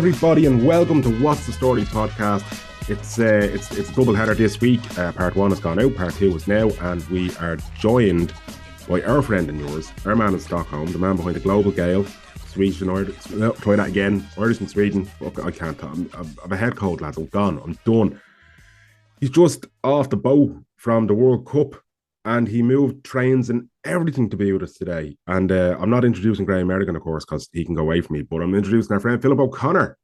everybody, and welcome to What's the Story podcast. It's a double header this week. Part 1 has gone out, part 2 is now, and we are joined by our friend and yours, our man in Stockholm, the man behind the Global Gale, Swedish and Irish. No, try that again. Irish and Sweden. Look, I can't. I've a head cold, lads. I'm gone. I'm done. He's just off the boat from the World Cup, and he moved trains and everything to be with us today. And I'm not introducing Graham Merrigan, of course, because he can go away from me, but I'm introducing our friend Philip O'Connor.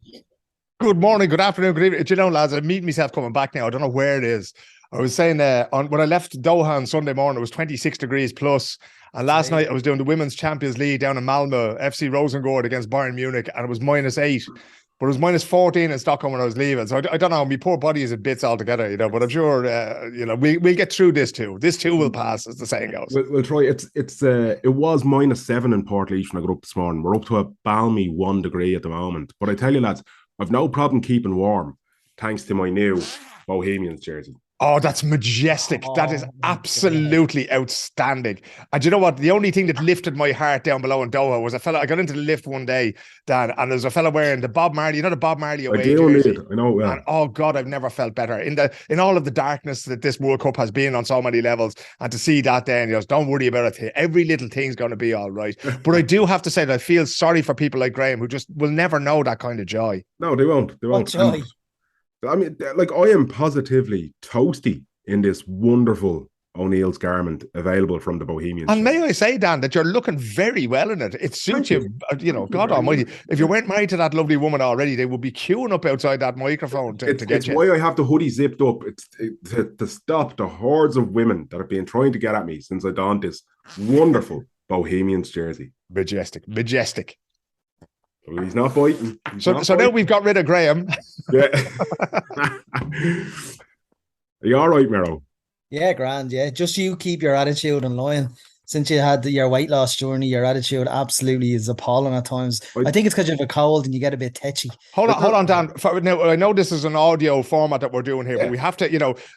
Good morning, good afternoon, good evening. Do you know, lads, I'm meeting myself coming back now. I don't know where it is. I was saying when I left Doha on Sunday morning, it was 26 degrees plus. And last night I was doing the Women's Champions League down in Malmö, FC Rosengård against Bayern Munich, and it was -8. But it was -14 in Stockholm when I was leaving. So I don't know, my poor body is in bits altogether, but I'm sure, we'll get through this too. This too will pass, as the saying goes. We'll try. It was -7 in Portlaoise when I got up this morning. We're up to a balmy 1 degree at the moment. But I tell you, lads, I've no problem keeping warm thanks to my new Bohemians jersey. Oh, that's majestic. That is absolutely outstanding. And you know what? The only thing that lifted my heart down below in Doha was I got into the lift one day, Dan, and there's a fella wearing the Bob Marley, the Bob Marley away jersey. I know. Yeah. And oh God, I've never felt better in all of the darkness that this World Cup has been on so many levels. And to see that then, don't worry about it. Every little thing's going to be all right. But I do have to say that I feel sorry for people like Graham who just will never know that kind of joy. No, they won't. What joy? I mean, like, I am positively toasty in this wonderful O'Neill's garment available from the Bohemians. And may I say, Dan, that you're looking very well in it. It suits you, God almighty. If you weren't married to that lovely woman already, they would be queuing up outside that microphone to get you. It's why I have the hoodie zipped up. It's to stop the hordes of women that have been trying to get at me since I donned this wonderful Bohemians jersey. Majestic. He's not biting. So now we've got rid of Graham. Yeah. Are you all right, Mero? Yeah, grand, yeah. Just you keep your attitude in line. Since you had your weight loss journey, your attitude absolutely is appalling at times. I think it's because you have a cold and you get a bit tetchy. Hold on, Dan. Now, I know this is an audio format that we're doing here, but we have to,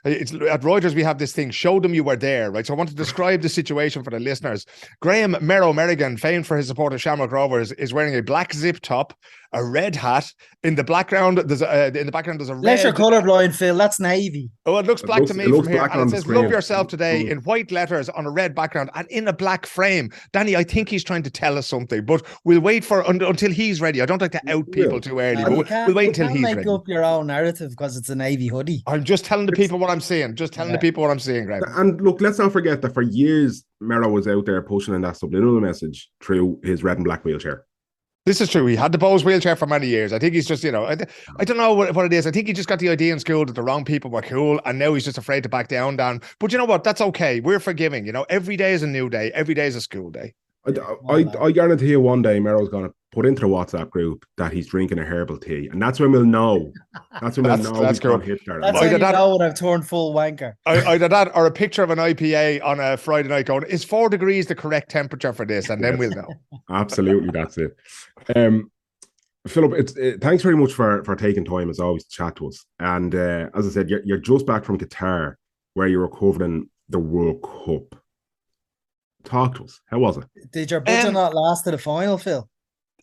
it's at Reuters, we have this thing, show them you were there, right? So I want to describe the situation for the listeners. Graham Mero Merrigan, famed for his support of Shamrock Rovers, is wearing a black zip top, a red hat. In the background, there's a red. Unless you're colourblind, Phil, that's navy. Oh, it looks black to me from here. And it says, "Love yourself today" in white letters on a red background and in a black frame. Danny, I think he's trying to tell us something, but we'll wait until he's ready. I don't like to out people too early, but we'll wait until he's ready. Make up your own narrative because it's a navy hoodie. I'm just telling the people what I'm seeing. The people what I'm seeing, Graham. And look, let's not forget that for years, Mero was out there pushing in that subliminal message through his red and black wheelchair. This is true. He had the Bose wheelchair for many years. I think he's just, I don't know what it is. I think he just got the idea in school that the wrong people were cool, and now he's just afraid to back down, Dan. But you know what? That's okay. We're forgiving. Every day is a new day. Every day is a school day. I guarantee you one day Mero's going to put into the WhatsApp group that he's drinking a herbal tea, and that's when we'll know. That's when we'll know. That's cool. That's how you know when I've turned full wanker. Either that or a picture of an IPA on a Friday night going, is 4 degrees the correct temperature for this? And then we'll know. Absolutely, that's it. Philip, thanks very much for taking time as always to chat to us. And as I said, you're just back from Qatar, where you were covering the World Cup. Talk to us. How was it? Did your budget not last to the final, Phil?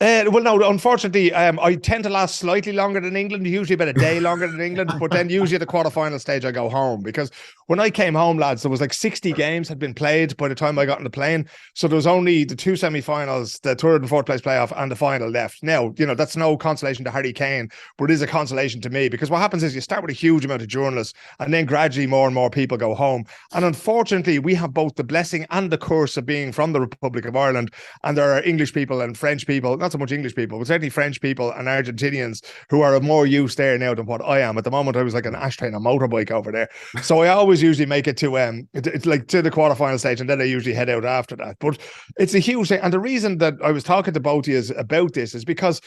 Well, no, unfortunately, I tend to last slightly longer than England, usually about a day longer than England, but then usually at the quarterfinal stage, I go home, because when I came home, lads, there was like 60 games had been played by the time I got on the plane. So there was only the 2 semi-finals, the third and fourth place playoff, and the final left. Now, that's no consolation to Harry Kane, but it is a consolation to me, because what happens is you start with a huge amount of journalists, and then gradually more and more people go home. And unfortunately, we have both the blessing and the curse of being from the Republic of Ireland, and there are English people and French people, not so much English people, but certainly French people and Argentinians who are more used there now than what I am. At the moment, I was like an ashtray and a motorbike over there. So I always usually make it to it's like to the quarterfinal stage, and then I usually head out after that. But it's a huge thing. And the reason that I was talking to both of you about this is because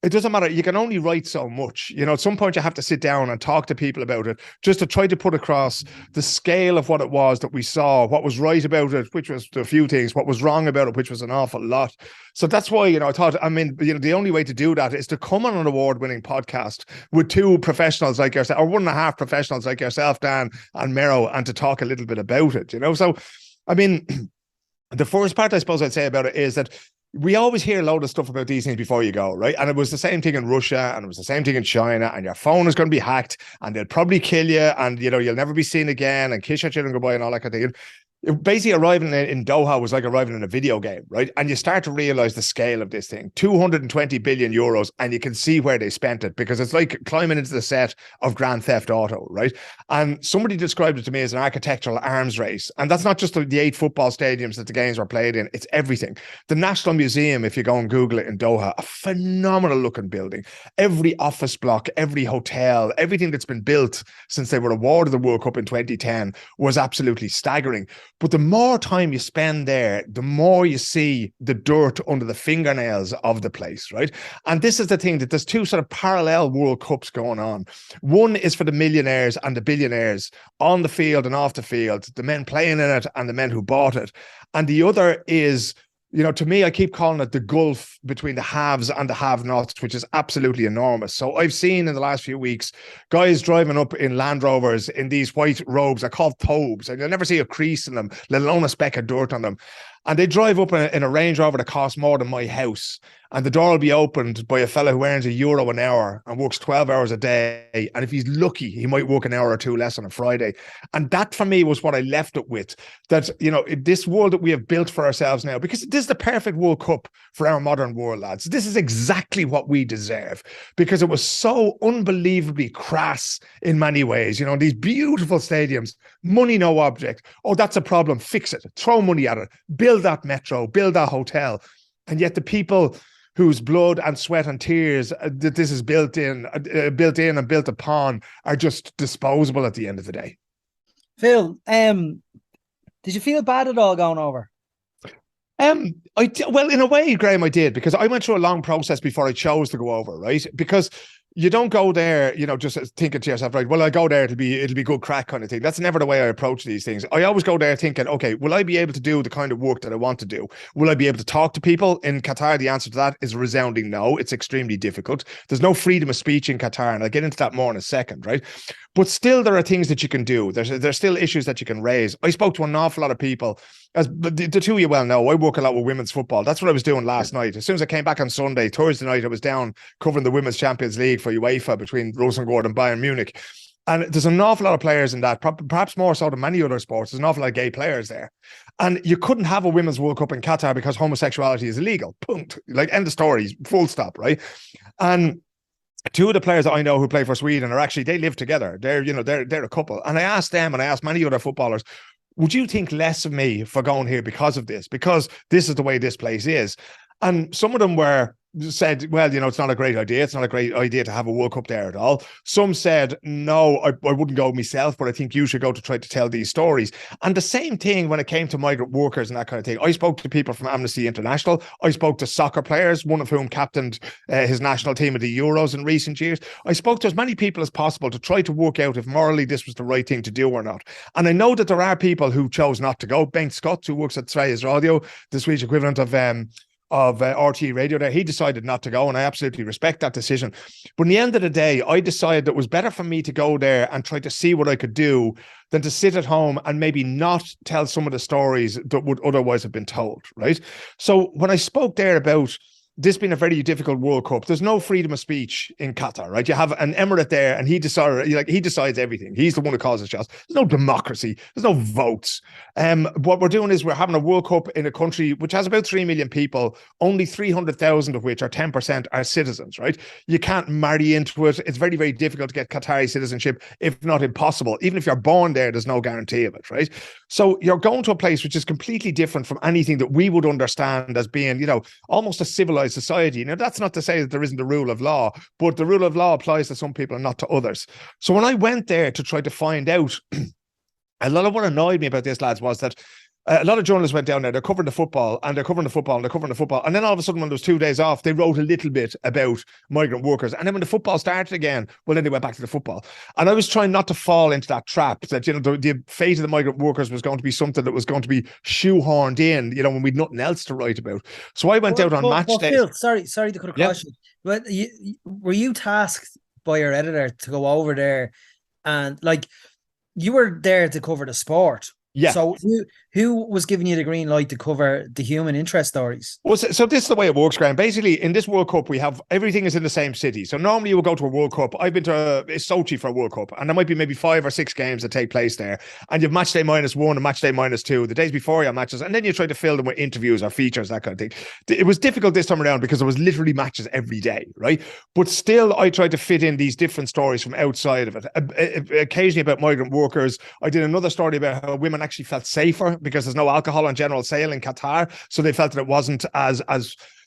it doesn't matter. You can only write so much. At some point you have to sit down and talk to people about it, just to try to put across the scale of what it was that we saw, what was right about it, which was a few things, what was wrong about it, which was an awful lot. So that's why, I thought, the only way to do that is to come on an award-winning podcast with 2 professionals like yourself, or 1.5 professionals like yourself, Dan and Mero, and to talk a little bit about it, So, the first part I suppose I'd say about it is that we always hear a load of stuff about these things before you go, right? And it was the same thing in Russia, and it was the same thing in China, and your phone is going to be hacked, and they'll probably kill you, and you'll never be seen again, and kiss your children goodbye, and all that kind of thing. Basically, arriving in Doha was like arriving in a video game, right? And you start to realize the scale of this thing. 220 billion euros, and you can see where they spent it, because it's like climbing into the set of Grand Theft Auto, right? And somebody described it to me as an architectural arms race. And that's not just the 8 football stadiums that the games were played in, it's everything. The National Museum, if you go and Google it, in Doha, a phenomenal looking building. Every office block, every hotel, everything that's been built since they were awarded the World Cup in 2010 was absolutely staggering. But the more time you spend there, the more you see the dirt under the fingernails of the place, right? And this is the thing, that there's 2 sort of parallel World Cups going on. One is for the millionaires and the billionaires on the field and off the field, the men playing in it and the men who bought it. And the other is, to me, I keep calling it the gulf between the haves and the have-nots, which is absolutely enormous. So I've seen in the last few weeks guys driving up in Land Rovers in these white robes. They're called thobes, and you'll never see a crease in them, let alone a speck of dirt on them. And they drive up in a Range Rover that costs more than my house. And the door will be opened by a fella who earns €1 an hour and works 12 hours a day. And if he's lucky, he might work an hour or 2 less on a Friday. And that for me was what I left it with. That, this world that we have built for ourselves now, because this is the perfect World Cup for our modern world, lads. This is exactly what we deserve, because it was so unbelievably crass in many ways. These beautiful stadiums, money no object. Oh, that's a problem. Fix it. Throw money at it. Build that metro. Build that hotel. And yet the people whose blood and sweat and tears that this is built in and built upon are just disposable at the end of the day. Phil, did you feel bad at all going over? Well, in a way, Graham, I did, because I went through a long process before I chose to go over, right? Because you don't go there, just thinking to yourself, right, well, I go there, it'll be good crack kind of thing. That's never the way I approach these things. I always go there thinking, okay, will I be able to do the kind of work that I want to do? Will I be able to talk to people in Qatar? The answer to that is a resounding no. It's extremely difficult. There's no freedom of speech in Qatar, and I'll get into that more in a second, right? But still, there are things that you can do. There's still issues that you can raise. I spoke to an awful lot of people. As the two of you well know, I work a lot with women's football. That's what I was doing last night. As soon as I came back on Sunday, Thursday night, I was down covering the Women's Champions League for UEFA between Rosengård and Bayern Munich. And there's an awful lot of players in that, perhaps more so than many other sports. There's an awful lot of gay players there. And you couldn't have a Women's World Cup in Qatar because homosexuality is illegal. Punkt. Like, end of story, full stop, right? And 2 of the players that I know who play for Sweden are actually, they live together. They're a couple. And I asked them, and I asked many other footballers, would you think less of me for going here because of this? Because this is the way this place is. And some of them said, well, it's not a great idea. It's not a great idea to have a World Cup there at all. Some said, no, I wouldn't go myself, but I think you should go to try to tell these stories. And the same thing when it came to migrant workers and that kind of thing. I spoke to people from Amnesty International. I spoke to soccer players, one of whom captained his national team at the Euros in recent years. I spoke to as many people as possible to try to work out if morally this was the right thing to do or not. And I know that there are people who chose not to go. Bengt Scott, who works at Sveriges Radio, the Swedish equivalent of RT Radio there, he decided not to go, and I absolutely respect that decision. But in the end of the day, I decided that it was better for me to go there and try to see what I could do than to sit at home and maybe not tell some of the stories that would otherwise have been told, right? So when I spoke there about this being a very difficult World Cup, there's no freedom of speech in Qatar, right? You have an emirate there, and he decides everything. He's the one who calls the shots. There's no democracy. There's no votes. What we're doing is we're having a World Cup in a country which has about 3 million people, only 300,000 of which are 10% are citizens, right? You can't marry into it. It's very, very difficult to get Qatari citizenship, if not impossible. Even if you're born there, there's no guarantee of it, right? So you're going to a place which is completely different from anything that we would understand as being, almost a civilized society. Now, that's not to say that there isn't the rule of law, but the rule of law applies to some people and not to others. So when I went there to try to find out, a lot of what annoyed me about this, lads, was that a lot of journalists went down there, they're covering the football, and they're covering the football, and they're covering the football. And then all of a sudden, when there was 2 days off, they wrote a little bit about migrant workers. And then when the football started again, well, then they went back to the football. And I was trying not to fall into that trap that, the fate of the migrant workers was going to be something that was going to be shoehorned in, when we'd nothing else to write about. So I went out on match day. Phil, sorry to cut across you. But were you tasked by your editor to go over there and, you were there to cover the sport? Yeah. So Who was giving you the green light to cover the human interest stories? Well, so this is the way it works, Graham. Basically, in this World Cup, we have everything is in the same city. So normally you will go to a World Cup. I've been to Sochi for a World Cup, and there might be maybe 5 or 6 games that take place there. And you have match day -1 and match day -2. The days before you have matches, and then you try to fill them with interviews or features, that kind of thing. It was difficult this time around because there was literally matches every day, right? But still, I tried to fit in these different stories from outside of it. Occasionally about migrant workers. I did another story about how women actually felt safer because there's no alcohol on general sale in Qatar, so they felt that it wasn't as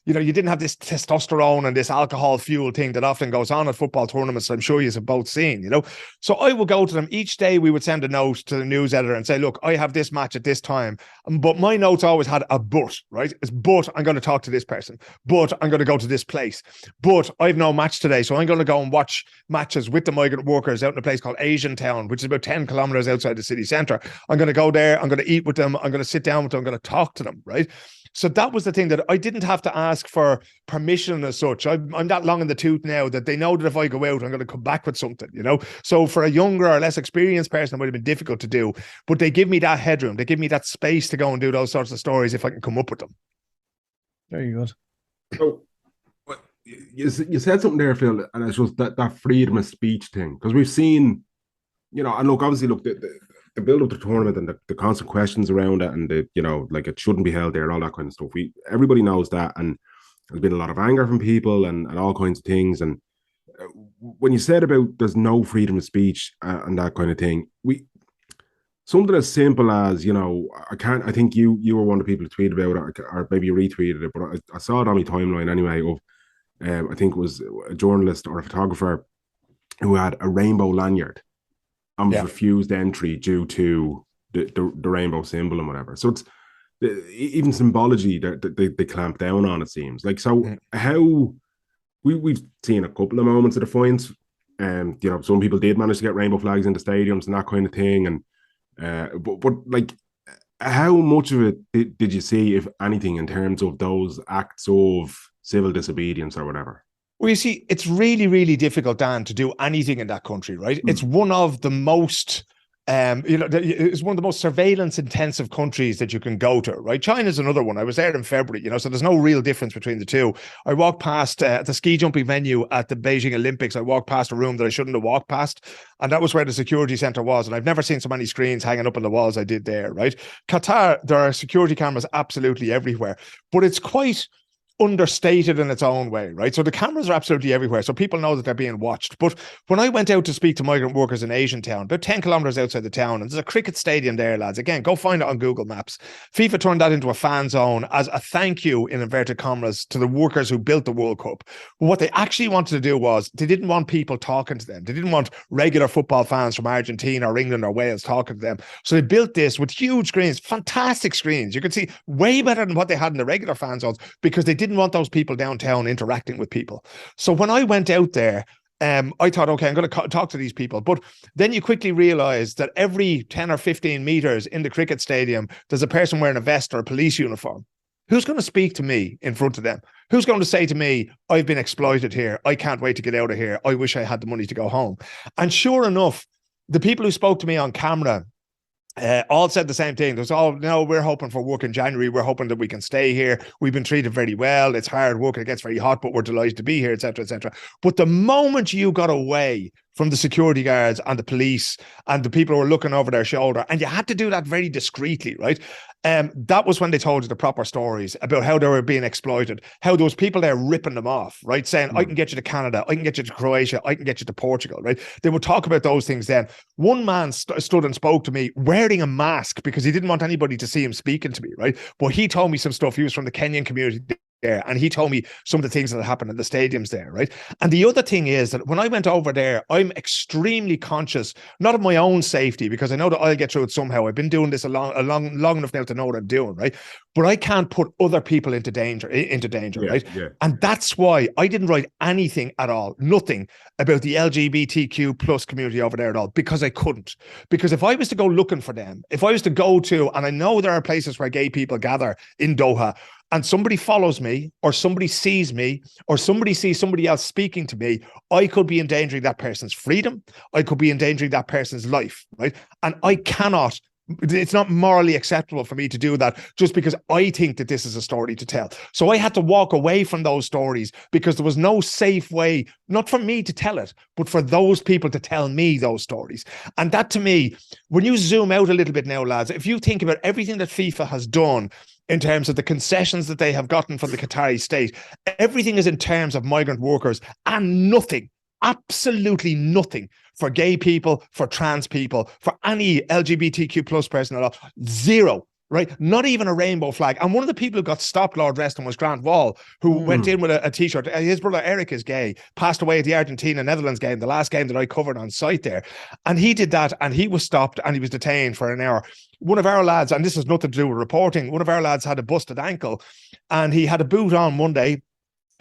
you know, you didn't have this testosterone and this alcohol fuel thing that often goes on at football tournaments. I'm sure you've both seen, you know. So I would go to them each day. We would send a note to the news editor and say, look, I have this match at this time. But my notes always had a but, right? It's but I'm going to talk to this person. But I'm going to go to this place. But I have no match today. So I'm going to go and watch matches with the migrant workers out in a place called Asian Town, which is about 10 kilometers outside the city centre. I'm going to go there. I'm going to eat with them. I'm going to sit down with them. I'm going to talk to them, right? So that was the thing, that I didn't have to ask for permission as such. I'm that long in the tooth now that they know that if I go out, I'm going to come back with something, you know. So for a younger or less experienced person, it would have been difficult to do. But they give me that headroom. They give me that space to go and do those sorts of stories if I can come up with them. Very good. So you said something there, Phil, and it's just that freedom of speech thing. Because we've seen, you know, and look, obviously, look, the build up the tournament and the constant questions around it, and the, you know, like it shouldn't be held there, all that kind of stuff. Everybody knows that, and there's been a lot of anger from people and all kinds of things. And when you said about there's no freedom of speech and that kind of thing, something as simple as, you know, I think you were one of the people who tweeted about it, or maybe you retweeted it, but I saw it on my timeline anyway of I think it was a journalist or a photographer who had a rainbow lanyard and was refused entry due to the rainbow symbol and whatever. So it's even symbology that they clamp down on, it seems. Like, so how we've seen a couple of moments of defiance, and you know, some people did manage to get rainbow flags in the stadiums and that kind of thing. And but like, how much of it did you see, if anything, in terms of those acts of civil disobedience or whatever? Well, you see, it's really, really difficult, Dan, to do anything in that country, right? It's one of the most, it's one of the most surveillance-intensive countries that you can go to, right? China's another one. I was there in February, you know, so there's no real difference between the two. I walked past the ski jumping venue at the Beijing Olympics. I walked past a room that I shouldn't have walked past, and that was where the security center was. And I've never seen so many screens hanging up on the walls I did there, right? Qatar, there are security cameras absolutely everywhere, but it's quite understated in its own way, right? So the cameras are absolutely everywhere, so people know that they're being watched. But when I went out to speak to migrant workers in Asian Town, about 10 kilometers outside the town, and there's a cricket stadium there, lads. Again, go find it on Google Maps. FIFA turned that into a fan zone as a thank you, in inverted commas, to the workers who built the World Cup. But what they actually wanted to do was, they didn't want people talking to them. They didn't want regular football fans from Argentina or England or Wales talking to them. So they built this with huge screens, fantastic screens. You could see way better than what they had in the regular fan zones, because they didn't want those people downtown interacting with people. So when I went out there, I thought, okay, I'm going to talk to these people. But then you quickly realize that every 10 or 15 meters in the cricket stadium, there's a person wearing a vest or a police uniform. Who's going to speak to me in front of them? Who's going to say to me, I've been exploited here. I can't wait to get out of here. I wish I had the money to go home. And sure enough, the people who spoke to me on camera all said the same thing. There's all, no, we're hoping for work in January. We're hoping that we can stay here. We've been treated very well. It's hard work. It gets very hot, but we're delighted to be here, etc., etc. But the moment you got away from the security guards and the police and the people who were looking over their shoulder, and you had to do that very discreetly, right? That was when they told you the proper stories about how they were being exploited, how those people there ripping them off, right? Saying, I can get you to Canada, I can get you to Croatia, I can get you to Portugal, right? They would talk about those things then. One man stood and spoke to me wearing a mask because he didn't want anybody to see him speaking to me, right? But he told me some stuff. He was from the Kenyan community there, and he told me some of the things that happened in the stadiums there, right? And the other thing is that when I went over there, I'm extremely conscious, not of my own safety, because I know that I'll get through it somehow. I've been doing this long enough now to know what I'm doing, right? But I can't put other people into danger, right? Yeah. And that's why I didn't write anything at all, nothing about the LGBTQ plus community over there at all, because I couldn't. Because if I was to go looking for them, if I was to go to, and I know there are places where gay people gather in Doha, and somebody follows me, or somebody sees me, or somebody sees somebody else speaking to me, I could be endangering that person's freedom. I could be endangering that person's life, right? And I cannot it's not morally acceptable for me to do that just because I think that this is a story to tell. So I had to walk away from those stories because there was no safe way, not for me to tell it, but for those people to tell me those stories. And that, to me, when you zoom out a little bit now, lads, if you think about everything that FIFA has done in terms of the concessions that they have gotten from the Qatari state, everything is in terms of migrant workers, and nothing, absolutely nothing, for gay people, for trans people, for any LGBTQ plus person at all. Zero, right? Not even a rainbow flag. And one of the people who got stopped, Lord rest him, was Grant Wall, who went in with a t-shirt. His brother Eric is gay, passed away at the Argentina-Netherlands game, the last game that I covered on site there. And he did that, and he was stopped and he was detained for an hour. One of our lads, and this has nothing to do with reporting, one of our lads had a busted ankle, and he had a boot on Monday.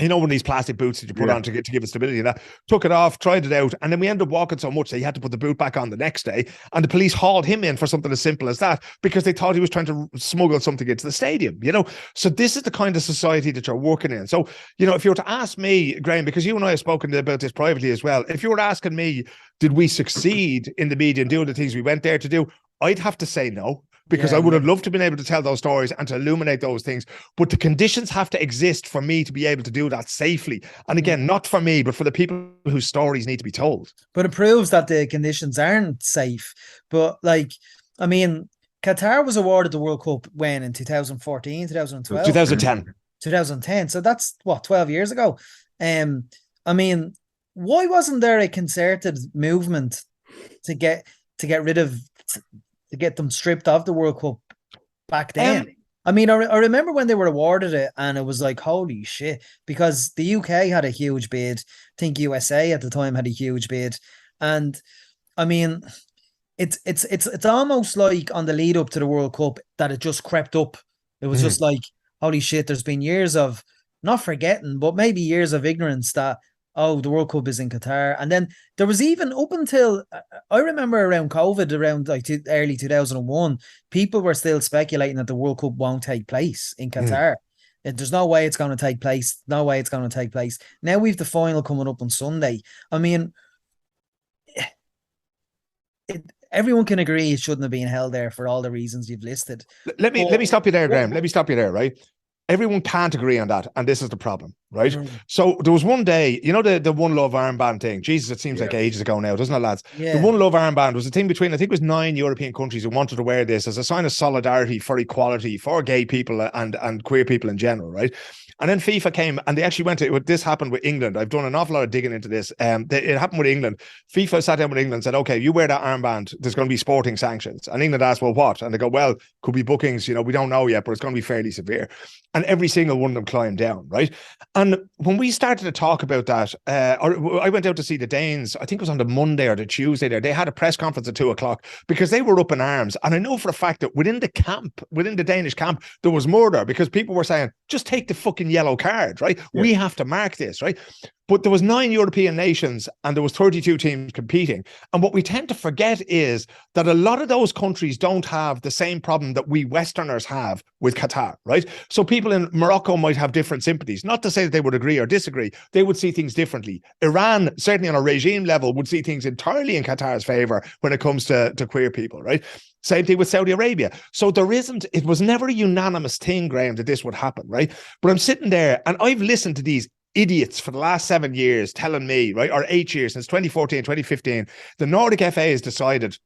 You know, one of these plastic boots that you put on to give it stability, and that, took it off, tried it out, and then we ended up walking so much that he had to put the boot back on the next day, and the police hauled him in for something as simple as that because they thought he was trying to smuggle something into the stadium, you know. So this is the kind of society that you're working in. So, you know, if you were to ask me, Graham, because you and I have spoken about this privately as well, if you were asking me, did we succeed in the media and doing the things we went there to do, I'd have to say no. Because I would have loved to have been able to tell those stories and to illuminate those things. But the conditions have to exist for me to be able to do that safely. And again, not for me, but for the people whose stories need to be told. But it proves that the conditions aren't safe. But like, I mean, Qatar was awarded the World Cup when, in 2014, 2012? 2010. 2010. So that's what, 12 years ago. I mean, why wasn't there a concerted movement to get rid of, to get them stripped of the World Cup back then? I mean, I remember when they were awarded it, and it was like, holy shit, because the UK had a huge bid. I think USA at the time had a huge bid. And I mean, it's almost like on the lead up to the World Cup that it just crept up. It was just like, holy shit, there's been years of not forgetting, but maybe years of ignorance that, oh, the World Cup is in Qatar. And then there was even up until, I remember around COVID, around like early 2001, people were still speculating that the World Cup won't take place in Qatar. There's no way it's going to take place. No way it's going to take place. Now we've the final coming up on Sunday. I mean, everyone can agree it shouldn't have been held there for all the reasons you've listed. Let me stop you there, Graham. Let me stop you there, right? Everyone can't agree on that, and this is the problem, right? So there was one day, you know, the One Love armband thing. Jesus, it seems like ages ago now, doesn't it, lads? The One Love armband was a thing between, I think it was 9 European countries who wanted to wear this as a sign of solidarity for equality for gay people and queer people in general, right? And then FIFA came, and they actually went to, this happened with England. I've done an awful lot of digging into this. It happened with England. FIFA sat down with England and said, okay, you wear that armband, there's going to be sporting sanctions. And England asked, well, what? And they go, well, could be bookings, you know, we don't know yet, but it's going to be fairly severe. And every single one of them climbed down, right? And when we started to talk about that, I went out to see the Danes, I think it was on the Monday or the Tuesday there, they had a press conference at 2:00 because they were up in arms. And I know for a fact that within the Danish camp, there was murder because people were saying, just take the fucking yellow card, right? We have to mark this, right? But there was 9 European nations and there was 32 teams competing. And what we tend to forget is that a lot of those countries don't have the same problem that we Westerners have with Qatar, right? So people in Morocco might have different sympathies. Not to say that they would agree or disagree. They would see things differently. Iran, certainly on a regime level, would see things entirely in Qatar's favor when it comes to queer people, right? Same thing with Saudi Arabia. So it was never a unanimous thing, Graham, that this would happen, right? But I'm sitting there and I've listened to these idiots for the last 7 years telling me, right, or 8 years, since 2014, 2015, the Nordic FA has decided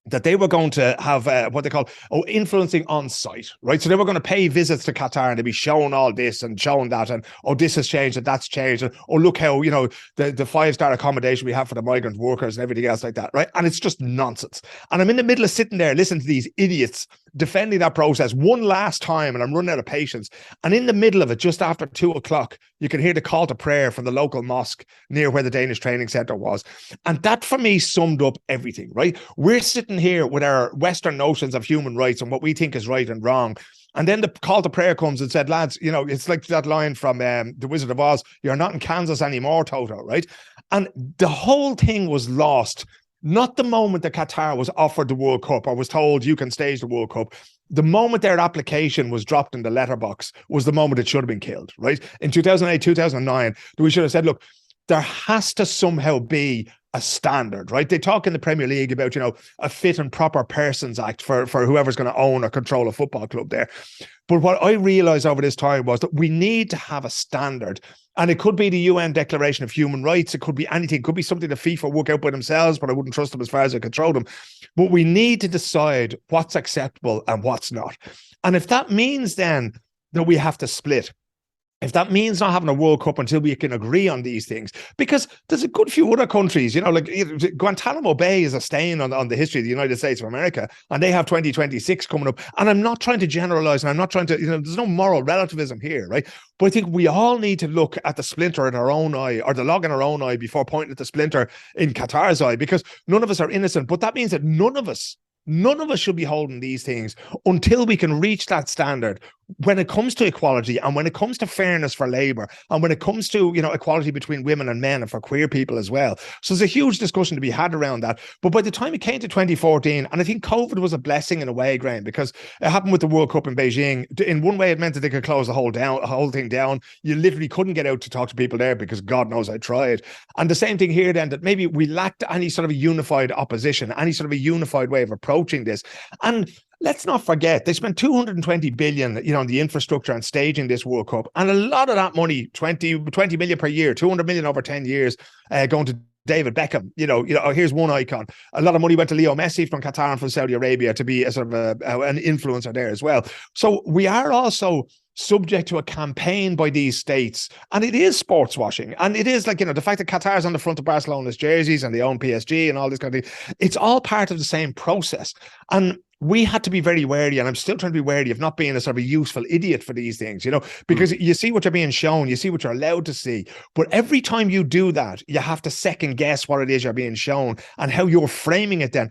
that they were going to have what they call influencing on site, right? So they were going to pay visits to Qatar and they'd be showing all this and showing that, and this has changed and that's changed, and look how, you know, the 5-star accommodation we have for the migrant workers and everything else like that, right? And it's just nonsense. And I'm in the middle of sitting there listening to these idiots defending that process one last time, and I'm running out of patience. And in the middle of it, just after 2:00, you can hear the call to prayer from the local mosque near where the Danish training centre was. And that for me summed up everything, right? We're sitting here with our Western notions of human rights and what we think is right and wrong. And then the call to prayer comes and said, lads, you know, it's like that line from The Wizard of Oz, you're not in Kansas anymore, Toto, right? And the whole thing was lost. Not the moment that Qatar was offered the World Cup or was told you can stage the World Cup. The moment their application was dropped in the letterbox was the moment it should have been killed, right? In 2008, 2009, we should have said, look, there has to somehow be a standard, right? They talk in the Premier League about, a fit and proper persons act for whoever's going to own or control a football club there. But what I realized over this time was that we need to have a standard. And it could be the UN Declaration of Human Rights. It could be anything. It could be something the FIFA work out by themselves, but I wouldn't trust them as far as I control them. But we need to decide what's acceptable and what's not. And if that means then that we have to split, if that means not having a World Cup until we can agree on these things, because there's a good few other countries, like Guantanamo Bay is a stain on the history of the United States of America, and they have 2026 coming up. And I'm not trying to generalize, and I'm not trying to, there's no moral relativism here, right? But I think we all need to look at the splinter in our own eye, or the log in our own eye, before pointing at the splinter in Qatar's eye, because none of us are innocent. But that means that none of us should be holding these things until we can reach that standard when it comes to equality, and when it comes to fairness for labor, and when it comes to, equality between women and men, and for queer people as well. So there's a huge discussion to be had around that. But by the time it came to 2014, and I think COVID was a blessing in a way, Graham, because it happened with the World Cup in Beijing. In one way, it meant that they could close the whole thing down. You literally couldn't get out to talk to people there, because God knows I tried. And the same thing here then, that maybe we lacked any sort of a unified opposition, any sort of a unified way of approaching this. And let's not forget, they spent 220 billion, on the infrastructure and staging this World Cup. And a lot of that money, 20 million per year, 200 million over 10 years, going to David Beckham. Here's one icon. A lot of money went to Leo Messi from Qatar and from Saudi Arabia to be a sort of an influencer there as well. So we are also subject to a campaign by these states, and it is sports washing. And it is like, the fact that Qatar's on the front of Barcelona's jerseys and they own PSG and all this kind of thing, it's all part of the same process. And we had to be very wary, and I'm still trying to be wary of not being a sort of a useful idiot for these things, because you see what you're being shown, you see what you're allowed to see. But every time you do that, you have to second guess what it is you're being shown and how you're framing it then.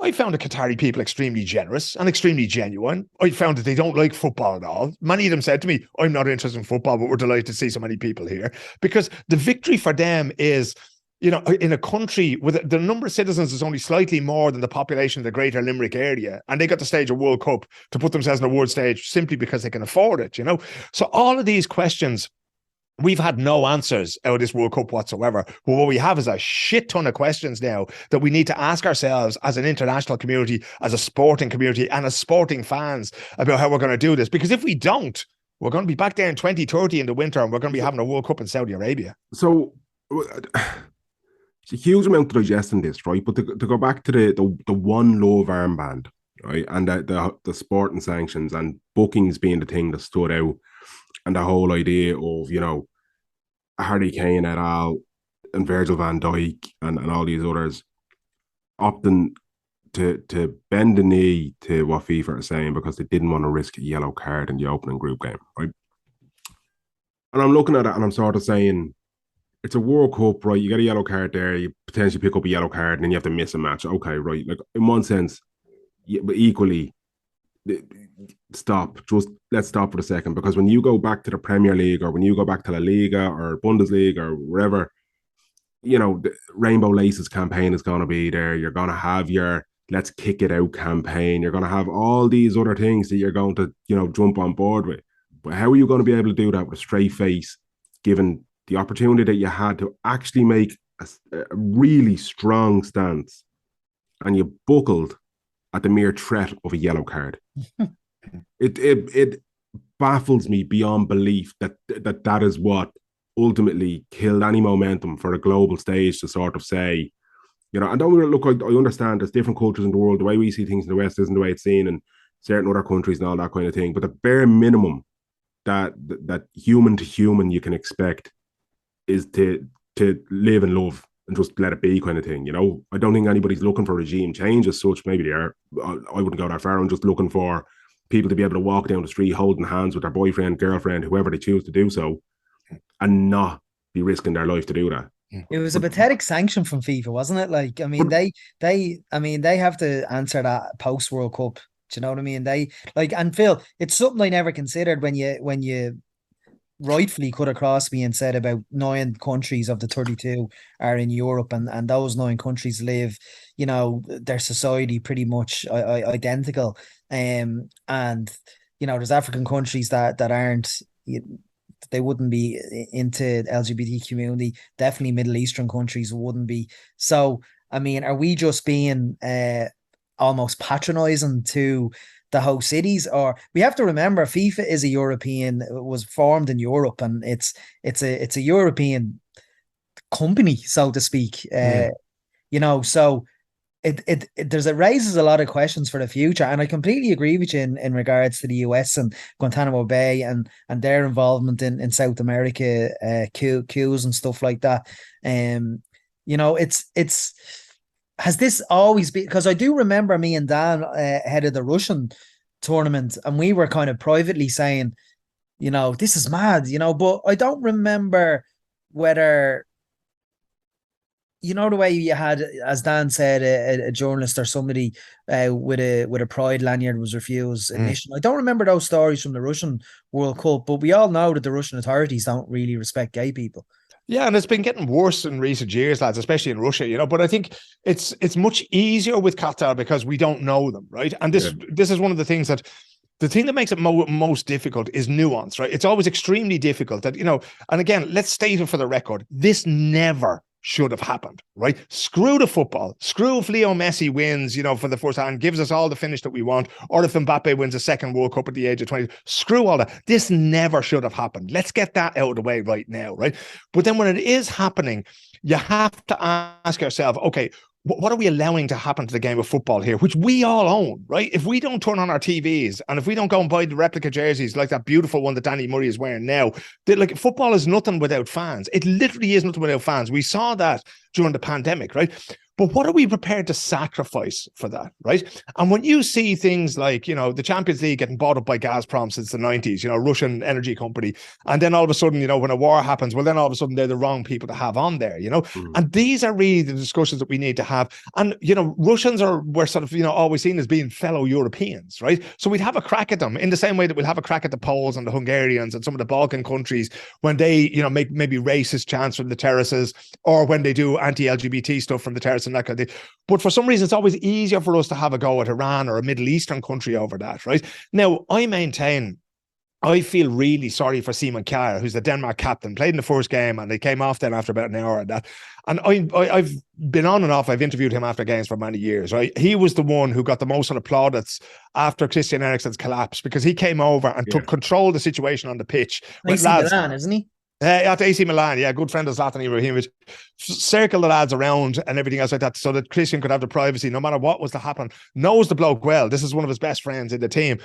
I found the Qatari people extremely generous and extremely genuine. I found that they don't like football at all. Many of them said to me, I'm not interested in football, but we're delighted to see so many people here, because the victory for them is, in a country with the number of citizens is only slightly more than the population of the greater Limerick area, and they got to stage a World Cup to put themselves on a world stage simply because they can afford it, So all of these questions, we've had no answers out of this World Cup whatsoever. But what we have is a shit ton of questions now that we need to ask ourselves as an international community, as a sporting community, and as sporting fans about how we're going to do this. Because if we don't, we're going to be back there in 2030 in the winter, and we're going to be having a World Cup in Saudi Arabia. So it's a huge amount to digest in this, right? But to go back to the one love armband, right, and the sporting sanctions and bookings being the thing that stood out, and the whole idea of, Harry Kane et al. And Virgil van Dijk and all these others opting to bend the knee to what FIFA are saying because they didn't want to risk a yellow card in the opening group game, right? And I'm looking at it and I'm sort of saying, it's a World Cup, right? You get a yellow card there, you potentially pick up a yellow card, and then you have to miss a match. Okay, right. Like, in one sense, yeah, but equally, let's stop for a second, because when you go back to the Premier League, or when you go back to La Liga or Bundesliga or wherever, the Rainbow Laces campaign is going to be there. You're going to have your let's kick it out campaign. You're going to have all these other things that you're going to, jump on board with. But how are you going to be able to do that with a straight face, given the opportunity that you had to actually make a really strong stance, and you buckled at the mere threat of a yellow card? It baffles me beyond belief that is what ultimately killed any momentum for a global stage to sort of say, and don't look, I understand there's different cultures in the world. The way we see things in the West isn't the way it's seen in certain other countries and all that kind of thing. But the bare minimum that human to human you can expect is to live and love and just let it be, kind of thing. I don't think anybody's looking for regime change as such. Maybe they are. I wouldn't go that far. I'm just looking for people to be able to walk down the street holding hands with their boyfriend, girlfriend, whoever they choose to do so, and not be risking their life to do that. It was a pathetic sanction from FIFA, wasn't it? Like, I mean, they have to answer that post World Cup. Do you know what I mean? And Phil, it's something I never considered when you rightfully cut across me and said about 9 countries of the 32 are in Europe, and those 9 countries live, their society pretty much identical. And there's African countries that aren't they wouldn't be into LGBT community. Definitely Middle Eastern countries wouldn't be. So, I mean, are we just being almost patronizing to the host cities? Or we have to remember FIFA is a European, was formed in Europe, and it's a European company, so to speak. You know, so it raises a lot of questions for the future, and I completely agree with you in regards to the US and Guantanamo Bay and their involvement in South America, coups and stuff like that. You know, it's has this always been, because I do remember me and Dan head of the Russian tournament, and we were kind of privately saying, you know, this is mad, you know, but I don't remember whether, you know, the way you had, as Dan said, a journalist or somebody with a pride lanyard was refused admission. I don't remember those stories from the Russian World Cup, but we all know that the Russian authorities don't really respect gay people. Yeah, and it's been getting worse in recent years, lads, especially in Russia, you know. But I think it's much easier with Qatar because we don't know them, right? And this is one of the things that, the thing that makes it most difficult is nuance, right? It's always extremely difficult that, you know, and again, let's state it for the record, this never should have happened, right? Screw the football. Screw if Leo Messi wins, you know, for the first time, gives us all the finish that we want, or if Mbappe wins a second World Cup at the age of 20. Screw all that. This never should have happened. Let's get that out of the way right now, right? But then when it is happening, you have to ask yourself, okay, what are we allowing to happen to the game of football here, which we all own, right? If we don't turn on our TVs and if we don't go and buy the replica jerseys like that beautiful one that Danny Murray is wearing now, like, football is nothing without fans. It literally is nothing without fans. We saw that during the pandemic, right? But what are we prepared to sacrifice for that, right? And when you see things like, you know, the Champions League getting bought up by Gazprom since the 90s, you know, Russian energy company, and then all of a sudden, you know, when a war happens, well, then all of a sudden they're the wrong people to have on there, you know? And these are really the discussions that we need to have. And, you know, we're sort of, you know, always seen as being fellow Europeans, right? So we'd have a crack at them in the same way that we'll have a crack at the Poles and the Hungarians and some of the Balkan countries when they, you know, make maybe racist chants from the terraces, or when they do anti-LGBT stuff from the terrace and that kind of thing. But for some reason, it's always easier for us to have a go at Iran or a Middle Eastern country over that, right? Now, I feel really sorry for Simon Kjær, who's the Denmark captain, played in the first game, and they came off then after about an hour and that. And I've been on and off. I've interviewed him after games for many years, right? He was the one who got the most sort of plaudits after Christian Eriksen's collapse, because he came over and took control of the situation on the pitch. AC Milan, isn't he? At AC Milan, yeah, good friend of Zlatan Ibrahimovic. Circle the lads around and everything else like that, so that Christian could have the privacy, no matter what was to happen. Knows the bloke well. This is one of his best friends in the team.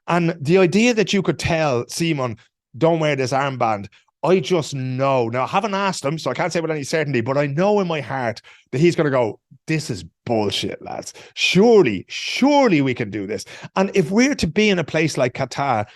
And the idea that you could tell Simon, don't wear this armband, I just know. Now, I haven't asked him, so I can't say with any certainty, but I know in my heart that he's going to go, this is bullshit, lads. Surely we can do this. And if we're to be in a place like Qatar,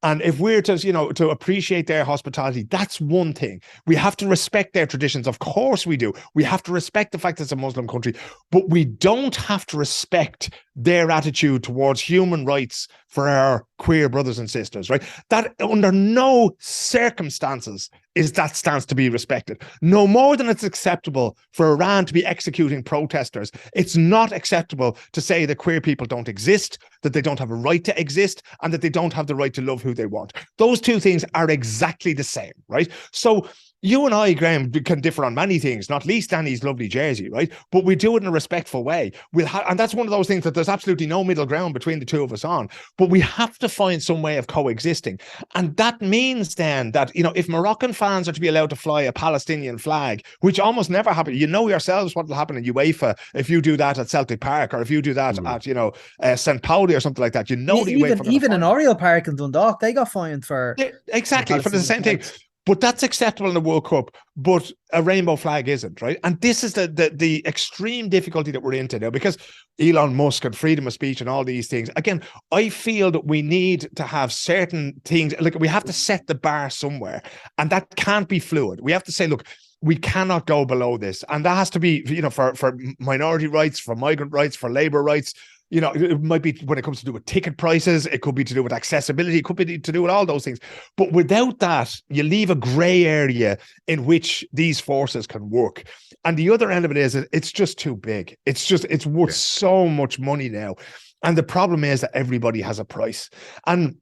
and if we're to, you know, to appreciate their hospitality, that's one thing. We have to respect their traditions. Of course we do. We have to respect the fact that it's a Muslim country, but we don't have to respect their attitude towards human rights for our queer brothers and sisters, right? That under no circumstances is that stance to be respected. No more than it's acceptable for Iran to be executing protesters, it's not acceptable to say that queer people don't exist, that they don't have a right to exist, and that they don't have the right to love who they want. Those two things are exactly the same, right? So you and I, Graham, can differ on many things, not least Danny's lovely jersey, right? But we do it in a respectful way. And that's one of those things that there's absolutely no middle ground between the two of us on. But we have to find some way of coexisting. And that means then that, you know, if Moroccan fans are to be allowed to fly a Palestinian flag, which almost never happens, you know yourselves what will happen in UEFA if you do that at Celtic Park, or if you do that at, you know, St. Pauli or something like that. You know, even in Oriel Park in Dundalk, they got fined for exactly for the same thing. But that's acceptable in the World Cup, but a rainbow flag isn't, right? And this is the extreme difficulty that we're into now, because Elon Musk and freedom of speech and all these things. Again, I feel that we need to have certain things, like we have to set the bar somewhere, and that can't be fluid. We have to say, look, we cannot go below this. And that has to be, you know, for minority rights, for migrant rights, for labor rights. You know, it might be when it comes to do with ticket prices, it could be to do with accessibility, it could be to do with all those things. But without that, you leave a grey area in which these forces can work. And the other end of it is it's just too big. It's worth so much money now. And the problem is that everybody has a price. And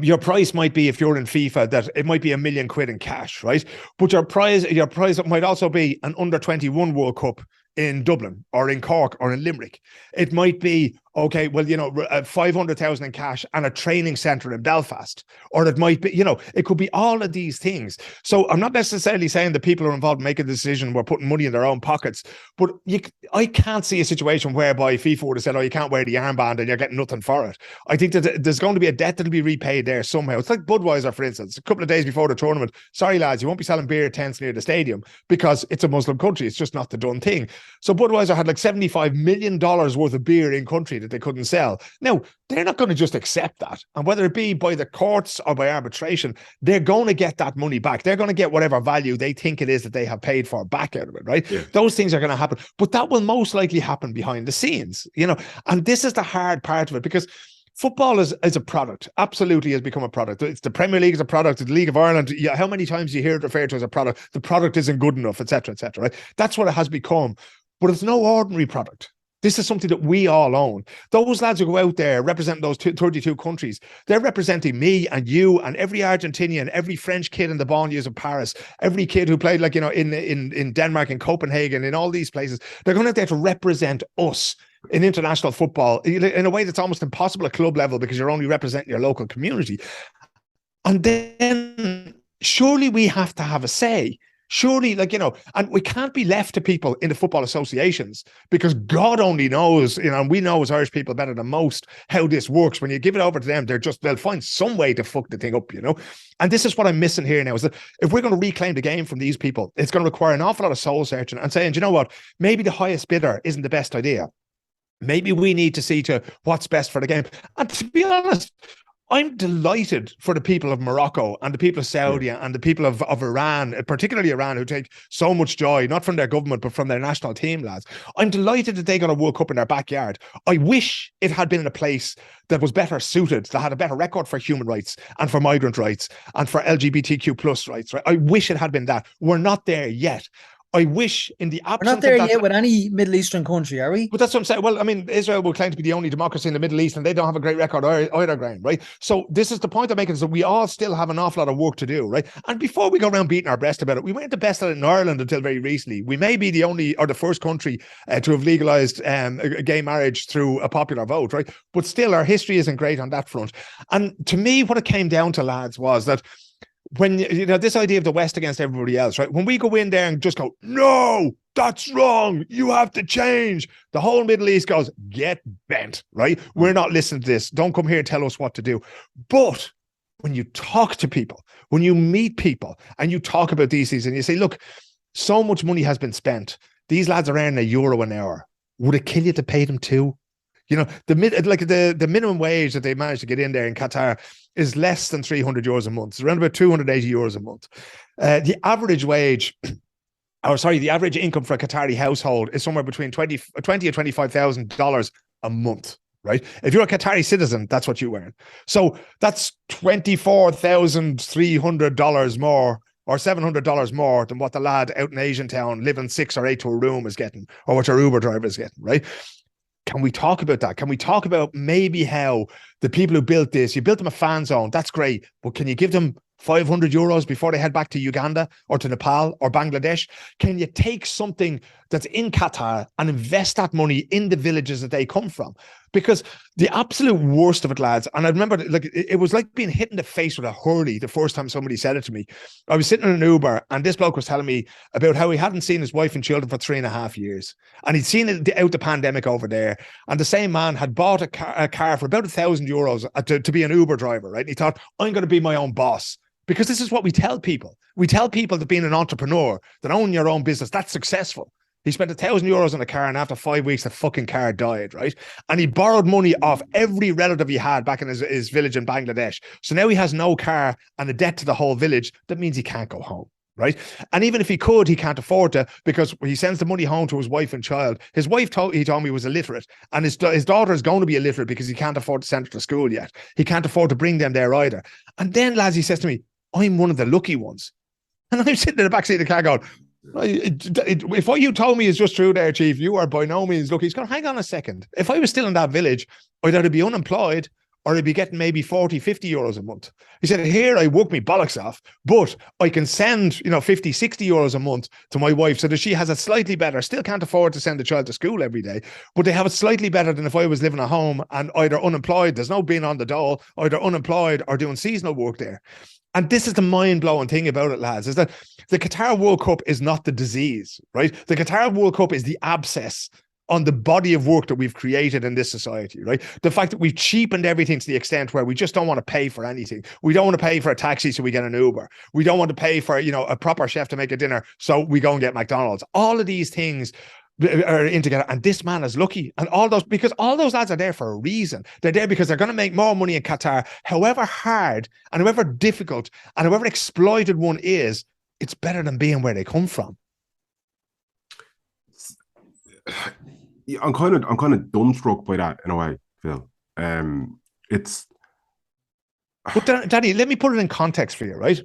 your price might be, if you're in FIFA, that it might be £1 million in cash, right? But your prize might also be an under-21 World Cup in Dublin or in Cork or in Limerick. It might be, okay, well, 500,000 in cash and a training centre in Belfast. Or it might be, it could be all of these things. So I'm not necessarily saying the people who are involved in making the decision were putting money in their own pockets, but I can't see a situation whereby FIFA would have said, oh, you can't wear the armband and you're getting nothing for it. I think that there's going to be a debt that'll be repaid there somehow. It's like Budweiser, for instance, a couple of days before the tournament. Sorry, lads, you won't be selling beer tents near the stadium because it's a Muslim country. It's just not the done thing. So Budweiser had like $75 million worth of beer in country that they couldn't sell. Now, they're not going to just accept that. And whether it be by the courts or by arbitration, they're going to get that money back. They're going to get whatever value they think it is that they have paid for back out of it, right? Yeah. Those things are going to happen. But that will most likely happen behind the scenes, and this is the hard part of it, because football is a product, absolutely has become a product. It's the Premier League is a product, the League of Ireland. Yeah, how many times do you hear it referred to as a product? The product isn't good enough, etc., right? That's what it has become. But it's no ordinary product. This is something that we all own. Those lads who go out there representing those 32 countries, they're representing me and you and every Argentinian, every French kid in the banlieues of Paris, every kid who played in Denmark, in Copenhagen, in all these places. They're going out there to represent us in international football in a way that's almost impossible at club level because you're only representing your local community. And then surely we have to have a say. Surely, and we can't be left to people in the football associations, because God only knows, and we know as Irish people better than most how this works. When you give it over to them, they'll find some way to fuck the thing up, And this is what I'm missing here now, is that if we're going to reclaim the game from these people, it's going to require an awful lot of soul searching and saying, you know what, maybe the highest bidder isn't the best idea. Maybe we need to see to what's best for the game. And to be honest, I'm delighted for the people of Morocco and the people of Saudi and the people of Iran, particularly Iran, who take so much joy, not from their government, but from their national team, lads. I'm delighted that they got a World Cup in their backyard. I wish it had been in a place that was better suited, that had a better record for human rights and for migrant rights and for LGBTQ plus rights, right? I wish it had been that. We're not there yet. I wish in the absence We're not there yet with any Middle Eastern country, are we? But that's what I'm saying. Well, I mean, Israel will claim to be the only democracy in the Middle East, and they don't have a great record either, Graham, right? So this is the point I'm making, is that we all still have an awful lot of work to do, right? And before we go around beating our breast about it, we weren't the best at it in Ireland until very recently. We may be the only or the first country to have legalized gay marriage through a popular vote, right? But still, our history isn't great on that front. And to me, what it came down to, lads, was that when, this idea of the West against everybody else, right? When we go in there and just go, no, that's wrong, you have to change, the whole Middle East goes, get bent, right? We're not listening to this. Don't come here and tell us what to do. But when you talk to people, when you meet people and you talk about these things and you say, look, so much money has been spent. These lads are earning €1 an hour. Would it kill you to pay them too? The minimum wage that they managed to get in there in Qatar is less than €300 a month. It's around about €280 a month. The average wage, the average income for a Qatari household is somewhere between $20,000 and $25,000 a month, right? If you're a Qatari citizen, that's what you earn. So that's $24,300 more or $700 more than what the lad out in Asian town living 6 or 8 to a room is getting, or what your Uber driver is getting, right? Can we talk about that? Can we talk about maybe how the people who built this, you built them a fan zone, that's great, but can you give them €500 before they head back to Uganda or to Nepal or Bangladesh? Can you take something that's in Qatar and invest that money in the villages that they come from? Because the absolute worst of it, lads, and I remember it was like being hit in the face with a hurley the first time somebody said it to me. I was sitting in an Uber and this bloke was telling me about how he hadn't seen his wife and children for 3.5 years. And he'd seen it out the pandemic over there. And the same man had bought a car for about €1,000 to be an Uber driver, right? And he thought, I'm going to be my own boss. Because this is what we tell people. We tell people that being an entrepreneur, that owning your own business, that's successful. He spent €1,000 on a car and after 5 weeks, the fucking car died, right? And he borrowed money off every relative he had back in his village in Bangladesh. So now he has no car and a debt to the whole village. That means he can't go home, right? And even if he could, he can't afford to, because he sends the money home to his wife and child. His wife, he told me, was illiterate. And his daughter is going to be illiterate because he can't afford to send her to school yet. He can't afford to bring them there either. And then, lads, he says to me, I'm one of the lucky ones. And I'm sitting in the backseat of the car going, if what you told me is just true there, Chief, you are by no means lucky. He's going, hang on a second. If I was still in that village, I'd either be unemployed or I'd be getting maybe 40, 50 euros a month. He said, here I work me bollocks off, but I can send, 50, 60 euros a month to my wife so that she has it slightly better, still can't afford to send the child to school every day, but they have it slightly better than if I was living at home and either unemployed, there's no being on the dole, either unemployed or doing seasonal work there. And this is the mind-blowing thing about it, lads, is that the Qatar World Cup is not the disease, right? The Qatar World Cup is the abscess on the body of work that we've created in this society, right? The fact that we've cheapened everything to the extent where we just don't want to pay for anything. We don't want to pay for a taxi, so we get an Uber. We don't want to pay for, a proper chef to make a dinner, so we go and get McDonald's. All of these things are in together, and this man is lucky. And because all those lads are there for a reason. They're there because they're going to make more money in Qatar. However hard and however difficult and however exploited one is, it's better than being where they come from. Yeah, I'm kind of dumbstruck by that in a way, Phil. It's. But Danny, let me put it in context for you, right?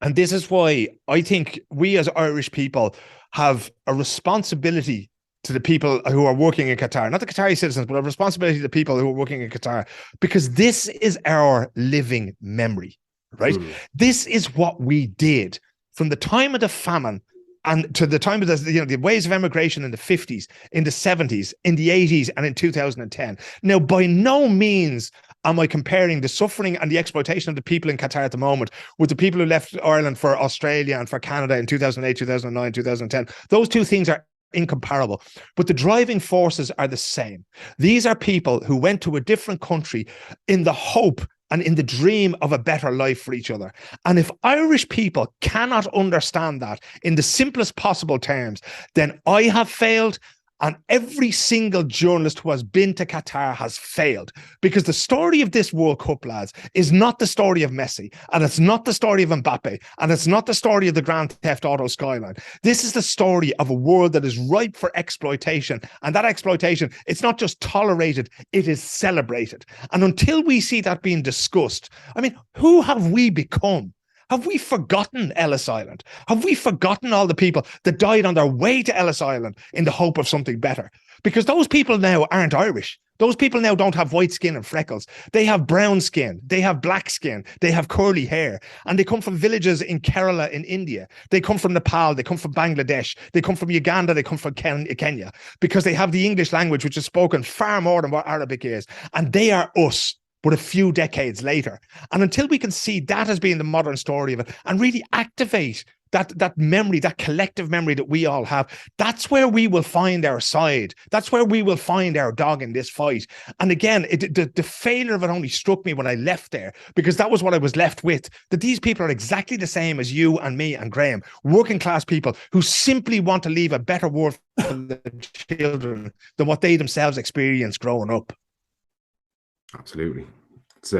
And this is why I think we as Irish people have a responsibility to the people who are working in Qatar, not the Qatari citizens, but a responsibility to the people who are working in Qatar, because this is our living memory, right? This is what we did from the time of the famine and to the time of the waves of emigration in the 50s, in the 70s, in the 80s, and in 2010. Now, by no means am I comparing the suffering and the exploitation of the people in Qatar at the moment with the people who left Ireland for Australia and for Canada in 2008, 2009, 2010. Those two things are incomparable, but the driving forces are the same. These are people who went to a different country in the hope and in the dream of a better life for each other. And if Irish people cannot understand that in the simplest possible terms, then I have failed, and every single journalist who has been to Qatar has failed, because the story of this World Cup, lads, is not the story of Messi, and it's not the story of Mbappe, and it's not the story of the Grand Theft Auto skyline. This is the story of a world that is ripe for exploitation, and that exploitation, it's not just tolerated, it is celebrated. And until we see that being discussed, I mean, who have we become? Have we forgotten Ellis Island? Have we forgotten all the people that died on their way to Ellis Island in the hope of something better? Because those people now aren't Irish. Those people now don't have white skin and freckles. They have brown skin. They have black skin. They have curly hair. And they come from villages in Kerala in India. They come from Nepal. They come from Bangladesh. They come from Uganda. They come from Kenya. Because they have the English language, which is spoken far more than what Arabic is. And they are us, but a few decades later. And until we can see that as being the modern story of it and really activate that memory, that collective memory that we all have, that's where we will find our side. That's where we will find our dog in this fight. And again, the failure of it only struck me when I left there, because that was what I was left with, that these people are exactly the same as you and me and Graham, working class people who simply want to leave a better world for the children than what they themselves experienced growing up. Absolutely. It's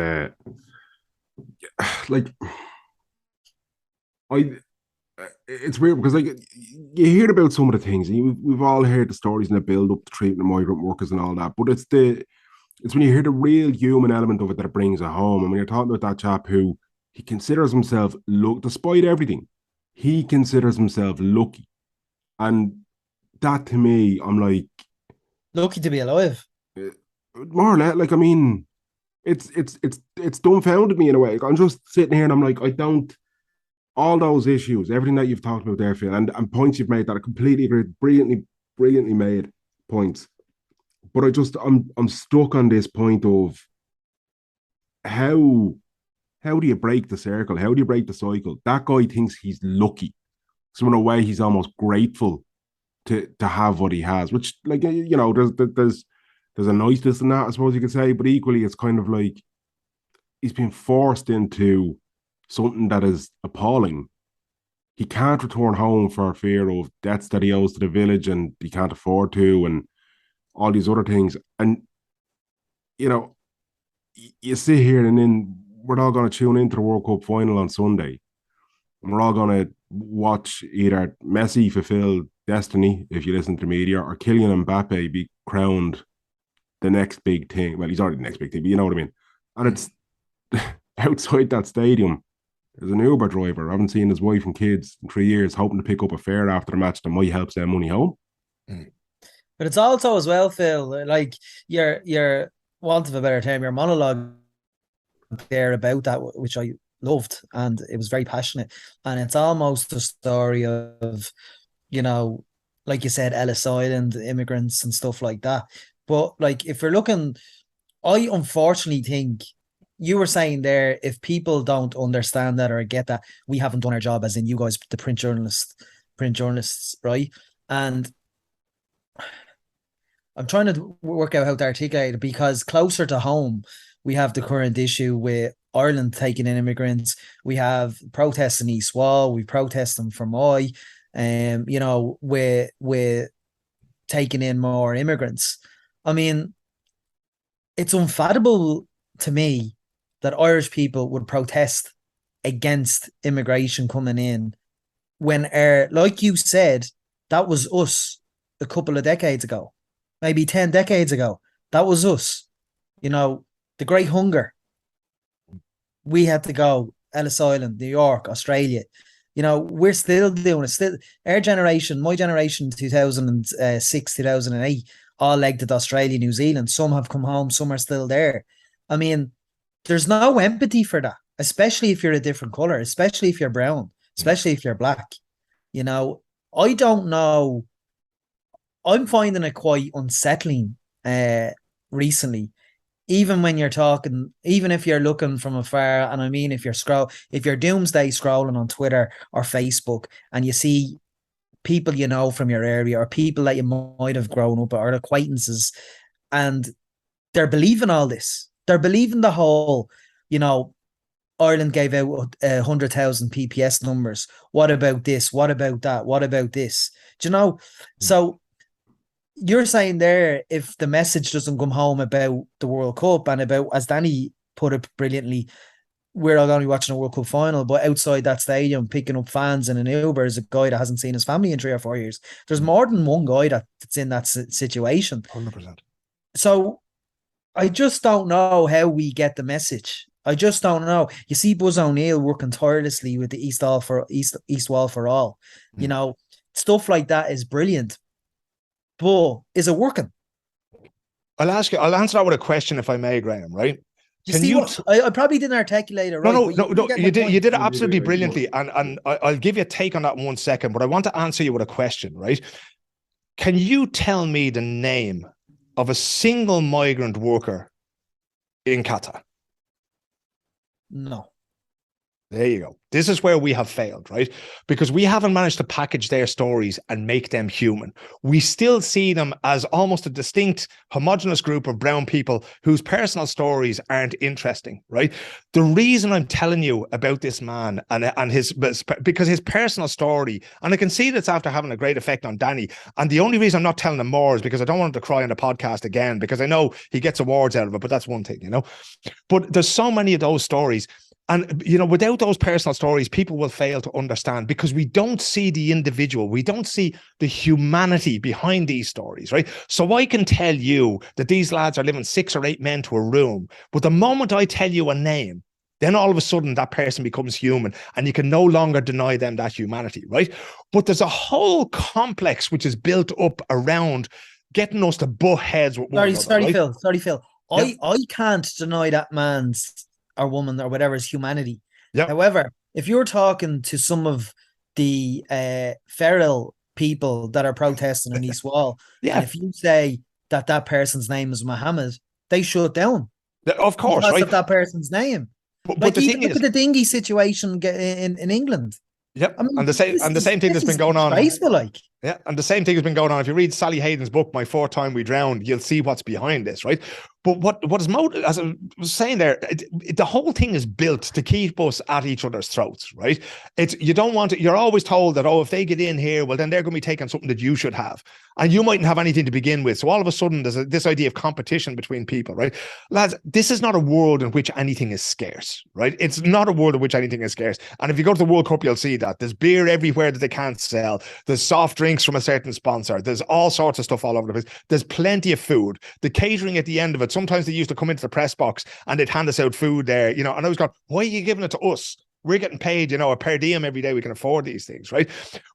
it's weird because you hear about some of the things, and we've all heard the stories and the build up to treating the migrant workers and all that, but it's when you hear the real human element of it that it brings it home. And when you're talking about that chap who he considers himself, despite everything, he considers himself lucky, and that to me, I'm like, lucky to be alive. More or less, like, I mean, it's dumbfounded me in a way. I'm just sitting here and I'm like, I don't. All those issues, everything that you've talked about there, Phil, and points you've made that I completely agree, brilliantly made points. But I'm stuck on this point of how do you break the circle? How do you break the cycle? That guy thinks he's lucky, so in a way he's almost grateful to have what he has, which, like, there's a niceness in that, I suppose you could say, but equally it's kind of like he's been forced into something that is appalling. He can't return home for fear of debts that he owes to the village and he can't afford to, and all these other things. And, you sit here and then we're all going to tune into the World Cup final on Sunday. And we're all going to watch either Messi fulfill destiny, if you listen to the media, or Kylian Mbappe be crowned the next big thing. Well, he's already the next big thing, but you know what I mean. And it's outside that stadium, there's an Uber driver. I haven't seen his wife and kids in 3 years, hoping to pick up a fare after the match that might help send money home. But it's also as well, Phil, like you're want of a better term, your monologue there about that, which I loved, and it was very passionate. And it's almost a story of, like you said, Ellis Island, immigrants and stuff like that. But like, if we're looking, I unfortunately think you were saying there, if people don't understand that or get that, we haven't done our job, as in you guys, the print journalists, right? And I'm trying to work out how to articulate it, because closer to home, we have the current issue with Ireland taking in immigrants. We have protests in East Wall. We protest them for Moy. We're taking in more immigrants. I mean, it's unfathomable to me that Irish people would protest against immigration coming in when, like you said, that was us a couple of decades ago, maybe 10 decades ago. That was us. The Great Hunger. We had to go Ellis Island, New York, Australia. We're still doing it. Still, our generation, my generation, 2006, 2008, all legged to Australia, New Zealand. Some have come home, some are still there. I mean, there's no empathy for that, especially if you're a different color, especially if you're brown, especially if you're black. I don't know. I'm finding it quite unsettling recently. Even when you're talking, even if you're looking from afar, and I mean, if you're doomsday scrolling on Twitter or Facebook and you see people from your area or people that you might have grown up with or acquaintances, and they're believing all this. They're believing the whole, Ireland gave out 100,000 PPS numbers. What about this? What about that? What about this? Do you know? So you're saying there, if the message doesn't come home about the World Cup and about, as Danny put it brilliantly, we're all going to be watching a World Cup final, but outside that stadium, picking up fans in an Uber is a guy that hasn't seen his family in 3 or 4 years. There's more than one guy that's in that situation. 100%. So I just don't know how we get the message. I just don't know. You see Buzz O'Neill working tirelessly with the East Wall for All. Stuff like that is brilliant. But is it working? I'll answer that with a question, if I may, Graham, right? I probably didn't articulate it right. No, you did it absolutely brilliantly. And I'll give you a take on that in 1 second, but I want to answer you with a question, right? Can you tell me the name of a single migrant worker in Qatar? No. There you go. This is where we have failed, right? Because we haven't managed to package their stories and make them human. We still see them as almost a distinct, homogenous group of brown people whose personal stories aren't interesting, right? The reason I'm telling you about this man and because his personal story, and I can see that's after having a great effect on Danny. And the only reason I'm not telling him more is because I don't want him to cry on the podcast again, because I know he gets awards out of it, but that's one thing, But there's so many of those stories. And, without those personal stories, people will fail to understand, because we don't see the individual. We don't see the humanity behind these stories, right? So I can tell you that these lads are living 6 or 8 men to a room. But the moment I tell you a name, then all of a sudden that person becomes human and you can no longer deny them that humanity, right? But there's a whole complex which is built up around getting us to butt heads with one another. Sorry, Phil. Yep. I can't deny that man's or woman or whatever is humanity. Yep. However, if you're talking to some of the feral people that are protesting in East Wall, and if you say that person's name is Mohammed, they shut down. Of course, because right? of that person's name. But the thing is, look at the dinghy situation in England. Yep, I mean, and the same thing that's been going on. Yeah, and the same thing has been going on. If you read Sally Hayden's book, My Fourth Time We Drowned, you'll see what's behind this, right? But as I was saying there, the whole thing is built to keep us at each other's throats, right? You don't want to. You're always told that, if they get in here, well, then they're going to be taking something that you should have, and you mightn't have anything to begin with. So all of a sudden, there's this idea of competition between people, right? Lads, this is not a world in which anything is scarce, right? It's not a world in which anything is scarce. And if you go to the World Cup, you'll see that there's beer everywhere that they can't sell. There's soft drinks from a certain sponsor. There's all sorts of stuff all over the place. There's plenty of food. The catering at the end of it, sometimes they used to come into the press box and they'd hand us out food there, and I was going, why are you giving it to us? We're getting paid, a per diem every day. We can afford these things, right?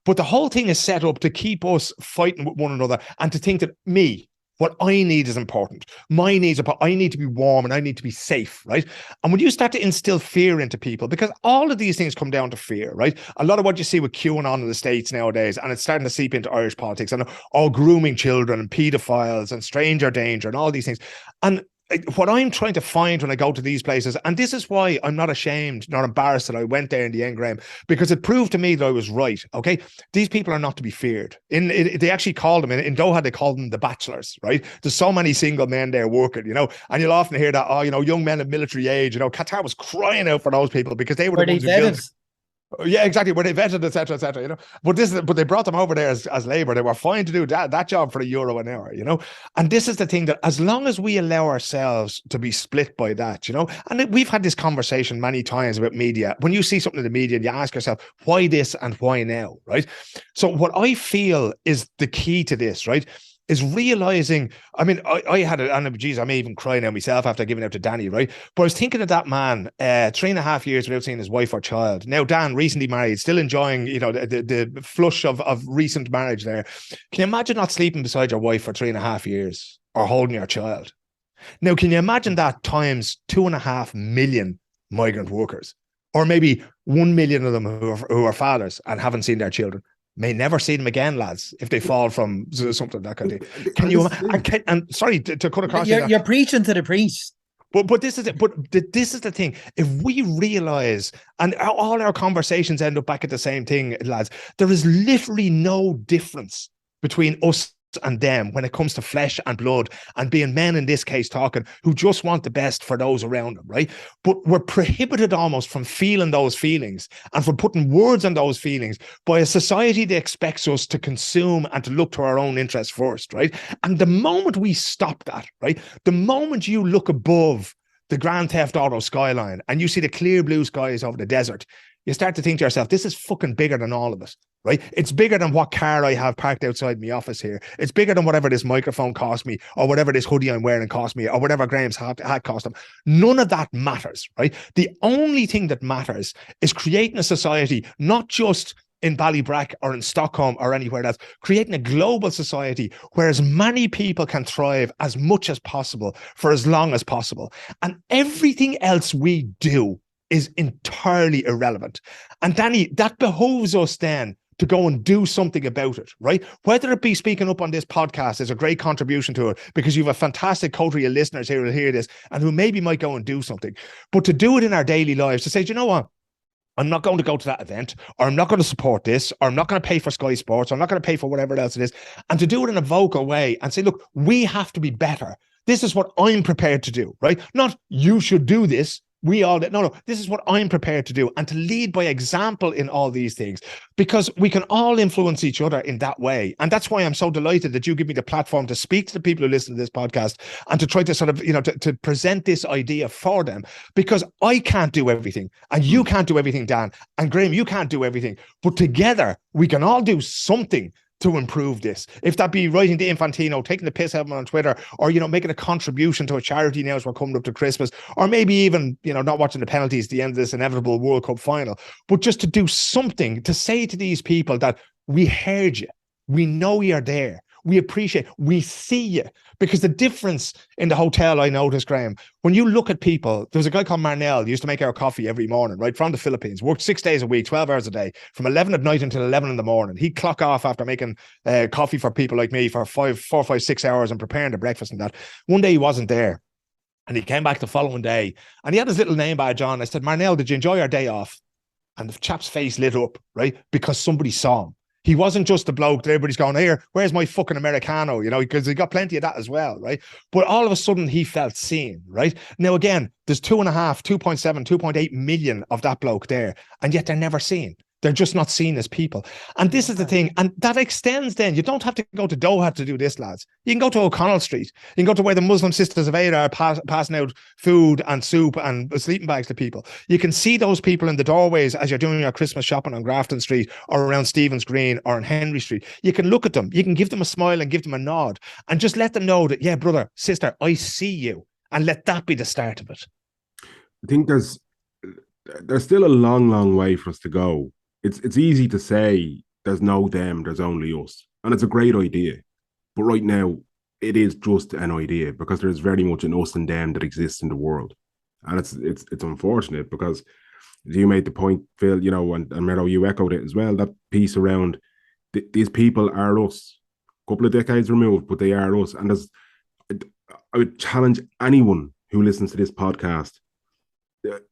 But the whole thing is set up to keep us fighting with one another and to think that me, What I need is important. My needs are, I need to be warm and I need to be safe, right? And when you start to instill fear into people, because all of these things come down to fear, right? A lot of what you see with QAnon in the States nowadays, and it's starting to seep into Irish politics, and all grooming children and pedophiles and stranger danger and all these things. And what I'm trying to find when I go to these places, and this is why I'm not ashamed, not embarrassed that I went there in the end, Graham, because it proved to me that I was right. Okay, these people are not to be feared. They actually called them in Doha. They called them the bachelors. Right? There's so many single men there working, and you'll often hear that. Oh, young men of military age. Qatar was crying out for those people because they were the ones who built. Yeah, exactly. Where they vetted, etc., etc. But they brought them over there as labor. They were fine to do that job for €1 an hour. And this is the thing, that as long as we allow ourselves to be split by that, and we've had this conversation many times about media. When you see something in the media, you ask yourself, why this and why now, right? So what I feel is the key to this, right, is realizing, I mean, I had it, and geez, I may even cry now myself after giving out to Danny, right? But I was thinking of that man, 3.5 years without seeing his wife or child. Now, Dan, recently married, still enjoying, the flush of recent marriage there. Can you imagine not sleeping beside your wife for 3.5 years or holding your child? Now, can you imagine that times 2.5 million migrant workers, or maybe 1 million of them who are fathers and haven't seen their children? May never see them again, lads, if they fall from something that kind of. Can you? And sorry to cut across. You're preaching to the priest. But this is it. But this is the thing. If we realize, and all our conversations end up back at the same thing, lads, there is literally no difference between us and them when it comes to flesh and blood, and being men in this case talking, who just want the best for those around them, right? But we're prohibited almost from feeling those feelings and from putting words on those feelings by a society that expects us to consume and to look to our own interests first, right? And the moment we stop that, right, the moment you look above the Grand Theft Auto skyline and you see the clear blue skies over the desert, you start to think to yourself, this is fucking bigger than all of it, right? It's bigger than what car I have parked outside my office here. It's bigger than whatever this microphone cost me, or whatever this hoodie I'm wearing cost me, or whatever Graham's hat cost him. None of that matters, right? The only thing that matters is creating a society, not just in Ballybrack or in Stockholm or anywhere else, creating a global society where as many people can thrive as much as possible for as long as possible. And everything else we do is entirely irrelevant. And Danny, that behooves us then to go and do something about it, right? Whether it be speaking up on this podcast is a great contribution to it, because you have a fantastic coterie of listeners here who hear this and who maybe might go and do something. But to do it in our daily lives, to say, do you know what? I'm not going to go to that event, or I'm not going to support this, or I'm not going to pay for Sky Sports, or I'm not going to pay for whatever else it is. And to do it in a vocal way and say, look, we have to be better. This is what I'm prepared to do, right? Not you should do this. No, this is what I'm prepared to do, and to lead by example in all these things, because we can all influence each other in that way. And that's why I'm so delighted that you give me the platform to speak to the people who listen to this podcast and to try to sort of, to present this idea for them, because I can't do everything, and you can't do everything, Dan, and Graham, you can't do everything, but together we can all do something to improve this. If that be writing to Infantino, taking the piss out of him on Twitter, or, making a contribution to a charity now as we're coming up to Christmas, or maybe even, not watching the penalties at the end of this inevitable World Cup final, but just to do something to say to these people that we heard you, we know you're there, we appreciate, we see you. Because the difference in the hotel, I noticed, Graham, when you look at people, there was a guy called Marnell, he used to make our coffee every morning, right, from the Philippines, worked 6 days a week, 12 hours a day, from 11 at night until 11 in the morning. He'd clock off after making coffee for people like me for 4, 5, 6 hours and preparing the breakfast and that. One day he wasn't there, and he came back the following day, and he had his little name badge on. I said, Marnell, did you enjoy our day off? And the chap's face lit up, right, because somebody saw him. He wasn't just the bloke that everybody's going, here, where's my fucking Americano? Because he got plenty of that as well, right? But all of a sudden he felt seen, right? Now, again, there's 2.5, 2.7, 2.8 million of that bloke there, and yet they're never seen. They're just not seen as people. And this is the thing. And that extends then. You don't have to go to Doha to do this, lads. You can go to O'Connell Street. You can go to where the Muslim Sisters of Aid are passing out food and soup and sleeping bags to people. You can see those people in the doorways as you're doing your Christmas shopping on Grafton Street or around Stephen's Green or on Henry Street. You can look at them. You can give them a smile and give them a nod and just let them know that, yeah, brother, sister, I see you. And let that be the start of it. I think there's still a long way for us to go. It's easy to say there's no them, there's only us. And it's a great idea. But right now, it is just an idea, because there's very much an us and them that exists in the world. And it's unfortunate, because you made the point, Phil, you know, and Mero, you echoed it as well, that piece around these people are us. A couple of decades removed, but they are us. And I would challenge anyone who listens to this podcast.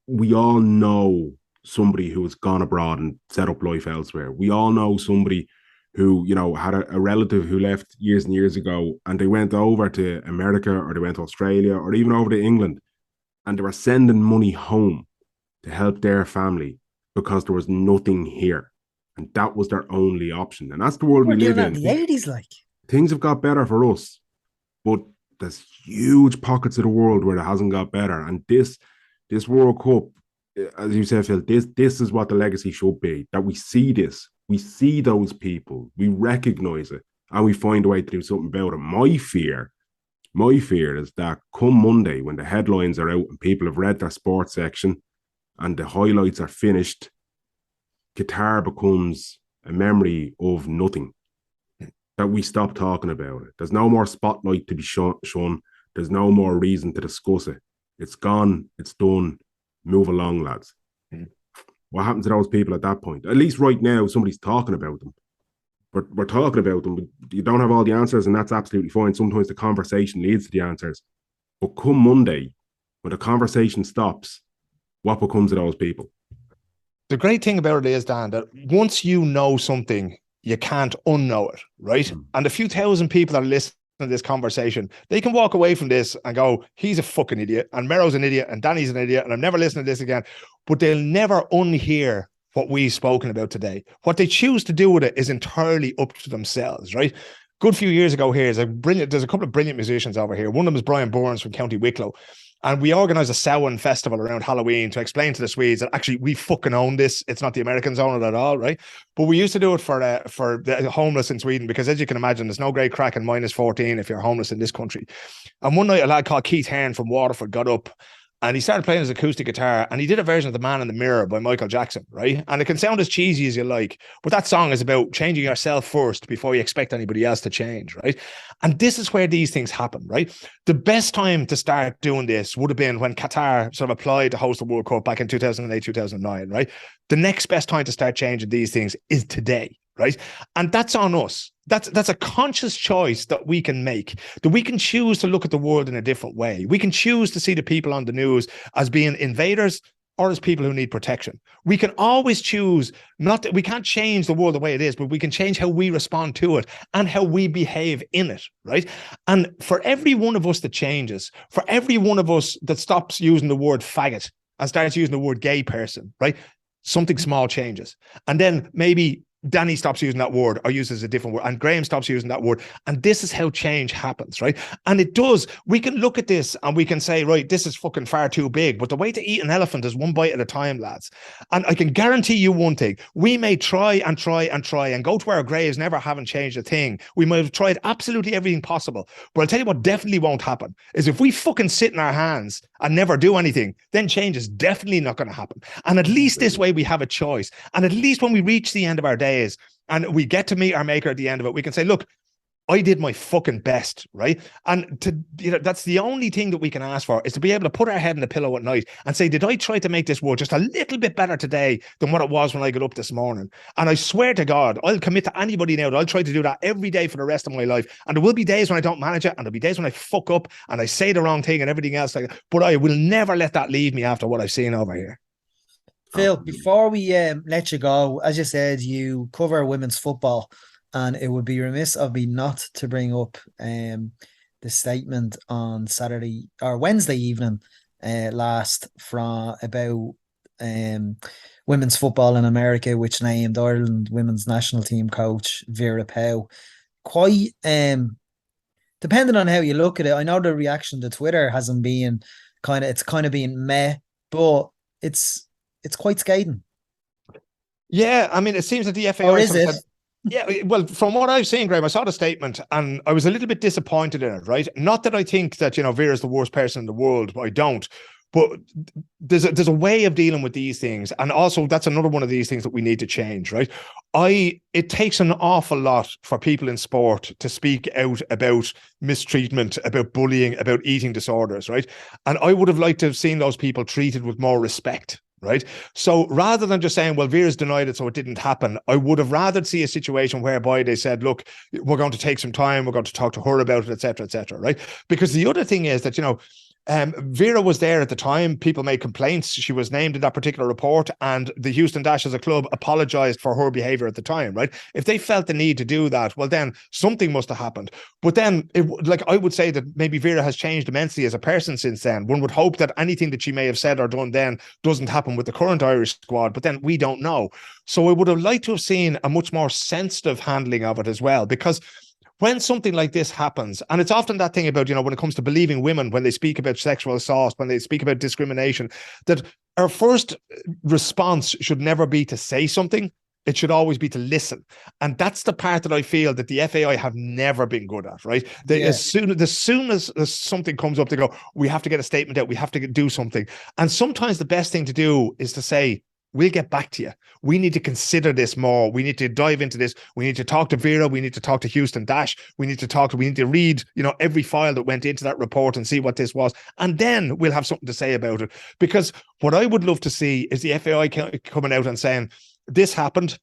We all know somebody who has gone abroad and set up life elsewhere. We all know somebody who, you know, had a relative who left years and years ago, and they went over to America, or they went to Australia, or even over to England, and they were sending money home to help their family because there was nothing here. And that was their only option. And that's the world we live in. In the 80s, like. Things have got better for us, but there's huge pockets of the world where it hasn't got better. And this World Cup, as you said, Phil, this is what the legacy should be, that we see this. We see those people, we recognize it, and we find a way to do something about it. My fear is that come Monday, when the headlines are out and people have read their sports section and the highlights are finished, Qatar becomes a memory of nothing, that we stop talking about it. There's no more spotlight to be shown. There's no more reason to discuss it. It's gone. It's done. Move along, lads. What happens to those people at that point? At least right now, somebody's talking about them. We're talking about them. You don't have all the answers, and that's absolutely fine. Sometimes the conversation leads to the answers. But come Monday, when the conversation stops, what becomes of those people? The great thing about it is, Dan, that once you know something, you can't unknow it, right? And a few thousand people that are listening to this conversation, they can walk away from this and go, he's a fucking idiot, and Mero's an idiot, and Danny's an idiot, and I'm never listening to this again. But they'll never unhear what we've spoken about today. What they choose to do with it is entirely up to themselves, right? Good few years ago here, there's a couple of brilliant musicians over here. One of them is Brian Burns from County Wicklow. And we organized a Samhain festival around Halloween to explain to the Swedes that actually we fucking own this. It's not the Americans own it at all, right? But we used to do it for the homeless in Sweden, because as you can imagine, there's no great crack in -14 if you're homeless in this country. And one night a lad called Keith Hearn from Waterford got up and he started playing his acoustic guitar, and he did a version of The Man in the Mirror by Michael Jackson, right? And it can sound as cheesy as you like, but that song is about changing yourself first before you expect anybody else to change, right? And this is where these things happen, right? The best time to start doing this would have been when Qatar sort of applied to host the World Cup back in 2008, 2009, right? The next best time to start changing these things is today, right? And that's on us. That's a conscious choice that we can make, that we can choose to look at the world in a different way. We can choose to see the people on the news as being invaders or as people who need protection. We can always choose we can't change the world the way it is, but we can change how we respond to it and how we behave in it, right? And for every one of us that changes, for every one of us that stops using the word faggot and starts using the word gay person, right? Something small changes. And then maybe Danny stops using that word or uses a different word, and Graham stops using that word. And this is how change happens, right? And it does. We can look at this and we can say, right, this is fucking far too big. But the way to eat an elephant is one bite at a time, lads. And I can guarantee you one thing. We may try and go to our graves never having changed a thing. We might have tried absolutely everything possible. But I'll tell you what definitely won't happen is if we fucking sit in our hands and never do anything, then change is definitely not going to happen. And at least this way we have a choice. And at least when we reach the end of our days and we get to meet our maker at the end of it, we can say, look, I did my fucking best, right? And that's the only thing that we can ask for, is to be able to put our head in the pillow at night and say, did I try to make this world just a little bit better today than what it was when I got up this morning? And I swear to God, I'll commit to anybody now that I'll try to do that every day for the rest of my life. And there will be days when I don't manage it, and there'll be days when I fuck up and I say the wrong thing and everything else like that. But I will never let that leave me after what I've seen over here. Phil, before we let you go, as you said, you cover women's football, and it would be remiss of me not to bring up the statement on Saturday or Wednesday evening last from about women's football in America, which named Ireland women's national team coach Vera Pauw. Quite depending on how you look at it, I know the reaction to Twitter hasn't been it's kind of been meh, but it's quite scathing. Yeah, I mean, it seems that the FAI... Or is it? Yeah, well, from what I've seen, Graham, I saw the statement and I was a little bit disappointed in it, right? Not that I think that, Vera's the worst person in the world. I don't. But there's a way of dealing with these things. And also that's another one of these things that we need to change, right? It takes an awful lot for people in sport to speak out about mistreatment, about bullying, about eating disorders, right? And I would have liked to have seen those people treated with more respect. Right. So rather than just saying, well, Vera's denied it, so it didn't happen, I would have rather see a situation whereby they said, look, we're going to take some time, we're going to talk to her about it, et cetera, right? Because the other thing is that, Vera was there at the time. People made complaints. She was named in that particular report, and the Houston Dash as a club apologized for her behavior at the time, right? If they felt the need to do that, well, then something must have happened. But then, I would say that maybe Vera has changed immensely as a person since then. One would hope that anything that she may have said or done then doesn't happen with the current Irish squad, but then we don't know. So I would have liked to have seen a much more sensitive handling of it as well, because when something like this happens, and it's often that thing about, when it comes to believing women, when they speak about sexual assault, when they speak about discrimination, that our first response should never be to say something. It should always be to listen. And that's the part that I feel that the FAI have never been good at, right? As soon as something comes up, they go, we have to get a statement out, we have to do something. And sometimes the best thing to do is to say, we'll get back to you. We need to consider this more. We need to dive into this. We need to talk to Vera. We need to talk to Houston Dash. We need to read, every file that went into that report and see what this was. And then we'll have something to say about it. Because what I would love to see is the FAI coming out and saying, this happened.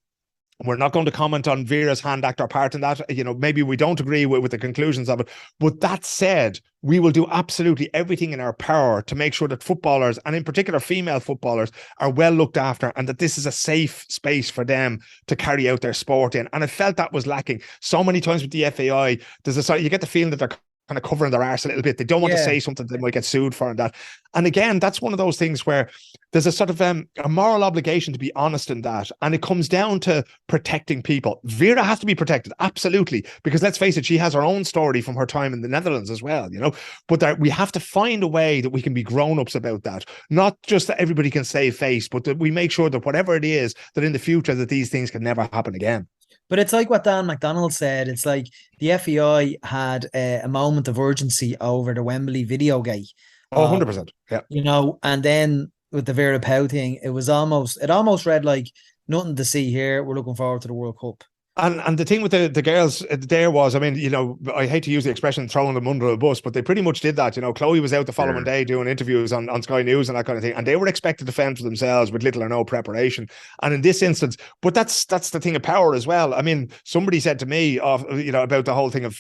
We're not going to comment on Vera's hand, act, or part in that. Maybe we don't agree with the conclusions of it. But that said, we will do absolutely everything in our power to make sure that footballers, and in particular female footballers, are well looked after, and that this is a safe space for them to carry out their sport in. And I felt that was lacking so many times with the FAI. You get the feeling that they're kind of covering their arse a little bit. They don't want to say something they might get sued for and that. And again, that's one of those things where there's a sort of a moral obligation to be honest in that. And it comes down to protecting people. Vera has to be protected, absolutely. Because let's face it, she has her own story from her time in the Netherlands as well, But that we have to find a way that we can be grown-ups about that. Not just that everybody can save face, but that we make sure that whatever it is, that in the future that these things can never happen again. But it's like what Dan McDonald said. It's like the FAI had a moment of urgency over the Wembley Videogate. Oh, 100%. Yeah. And then with the Vera Pauw thing, it almost read like nothing to see here. We're looking forward to the World Cup. And the thing with the girls there was, I hate to use the expression throwing them under a bus, but they pretty much did that. Chloe was out the following day doing interviews on Sky News and that kind of thing, and they were expected to fend for themselves with little or no preparation. And in this instance, but that's the thing of power as well. Somebody said to me, about the whole thing of,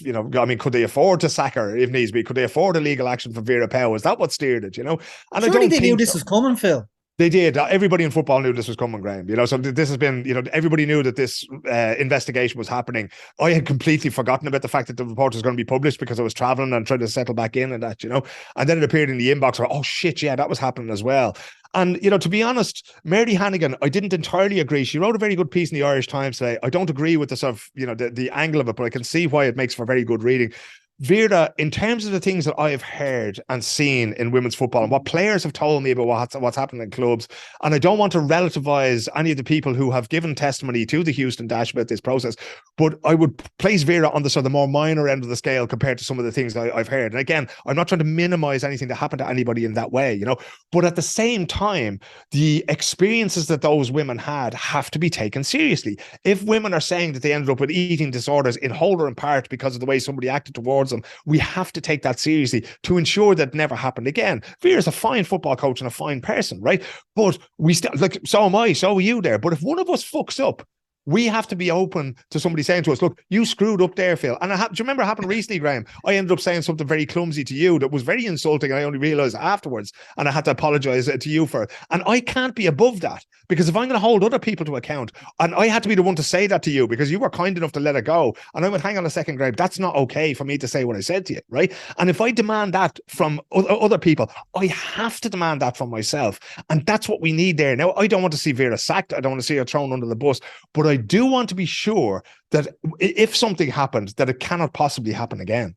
could they afford to sack her if needs be? Could they afford a legal action for Vera Pauw? Is that what steered it? And I don't think they knew this was coming, Phil. They did. Everybody in football knew this was coming, Graham. So this has been, everybody knew that this investigation was happening. I had completely forgotten about the fact that the report was going to be published because I was traveling and trying to settle back in and that, and then it appeared in the inbox. Oh shit, yeah, that was happening as well. And, to be honest, Mary Hannigan, I didn't entirely agree. She wrote a very good piece in the Irish Times today. I don't agree with the sort of, the angle of it, but I can see why it makes for very good reading. Vera, in terms of the things that I have heard and seen in women's football and what players have told me about what's happening in clubs, and I don't want to relativize any of the people who have given testimony to the Houston Dash about this process, but I would place Vera on the sort of more minor end of the scale compared to some of the things I've heard. And again, I'm not trying to minimize anything that happened to anybody in that way, but at the same time, the experiences that those women had have to be taken seriously. If women are saying that they ended up with eating disorders in whole or in part because of the way somebody acted towards them, we have to take that seriously to ensure that never happened again. Vera's a fine football coach and a fine person, right? But we still, so am I, so are you there. But if one of us fucks up, we have to be open to somebody saying to us, look, you screwed up there, Phil. And do you remember it happened recently, Graham? I ended up saying something very clumsy to you that was very insulting, and I only realized afterwards, and I had to apologize to you for it. And I can't be above that, because if I'm going to hold other people to account, and I had to be the one to say that to you because you were kind enough to let it go, and I went, hang on a second, Graham, that's not okay for me to say what I said to you, right? And if I demand that from other people, I have to demand that from myself. And that's what we need there. Now, I don't want to see Vera sacked. I don't want to see her thrown under the bus, but I do want to be sure that if something happened, that it cannot possibly happen again.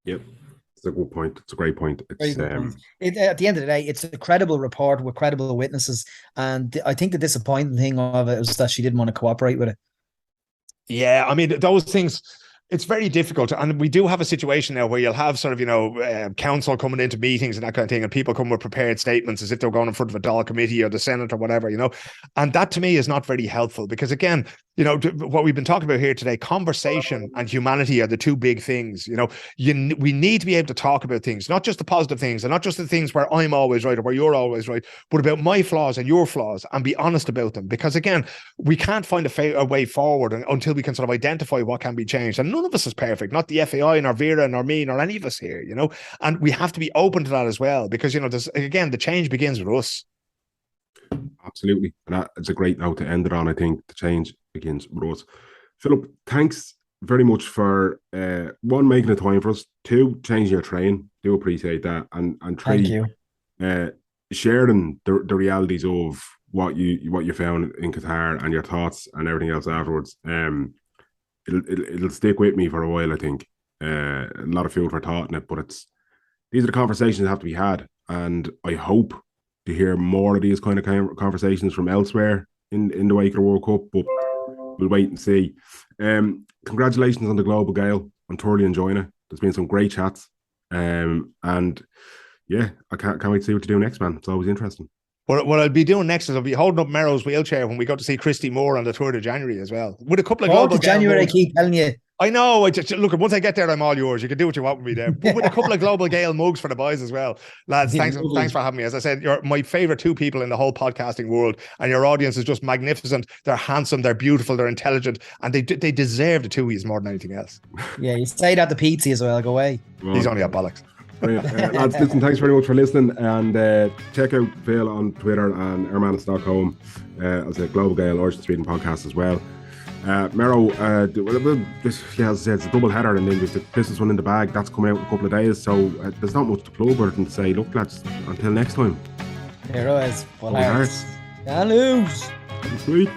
Yep. It's a good point. It's a great point. It's, at the end of the day, it's a credible report with credible witnesses. And I think the disappointing thing of it was that she didn't want to cooperate with it. Yeah, I mean, those things, It's very difficult. And we do have a situation now where you'll have sort of, council coming into meetings and that kind of thing, and people come with prepared statements as if they're going in front of a Dáil committee or the Senate or whatever, and that to me is not very helpful, because again, what we've been talking about here today, conversation and humanity are the two big things. We need to be able to talk about things, not just the positive things and not just the things where I'm always right or where you're always right, but about my flaws and your flaws, and be honest about them. Because again, we can't find a way forward until we can sort of identify what can be changed. And none of us is perfect, not the FAI, nor Vera, nor me, nor any of us here, and we have to be open to that as well, because, again, the change begins with us. Absolutely. And that is a great note to end it on. I think the change begins with us. Philip, thanks very much for one, making the time for us, two, changing your train. Do appreciate that. And three, sharing the realities of what you found in Qatar and your thoughts and everything else afterwards. It'll stick with me for a while, I think. A lot of food for thought in it, but these are the conversations that have to be had, and I hope to hear more of these kind of conversations from elsewhere in the wake of the World Cup, but we'll wait and see. Congratulations on the Global Gale. I'm thoroughly enjoying it. There's been some great chats, and yeah, I can't wait to see what you do next, man. It's always interesting. What I'll be doing next is I'll be holding up Merrow's wheelchair when we go to see Christy Moore on the 3rd of January as well. With a couple of global January, I keep telling you. I know. Look, once I get there, I'm all yours. You can do what you want with me there. But with a couple of Global Gale mugs for the boys as well. Lads, thanks for having me. As I said, you're my favourite two people in the whole podcasting world, and your audience is just magnificent. They're handsome, they're beautiful, they're intelligent, and they deserve the two of you more than anything else. Yeah, you stayed at the pizza as well. Go away. Well, he's only at bollocks. Lads, listen, thanks very much for listening, and check out Phil on Twitter and our man in Stockholm as a Global Gale Origin Sweden podcast as well. Merrow, as I said, it's a double header, and then there's the business one in the bag that's coming out in a couple of days, so there's not much to plug or to say. Look, lads, until next time. Heroes, full hearts. Can lose. Sweet.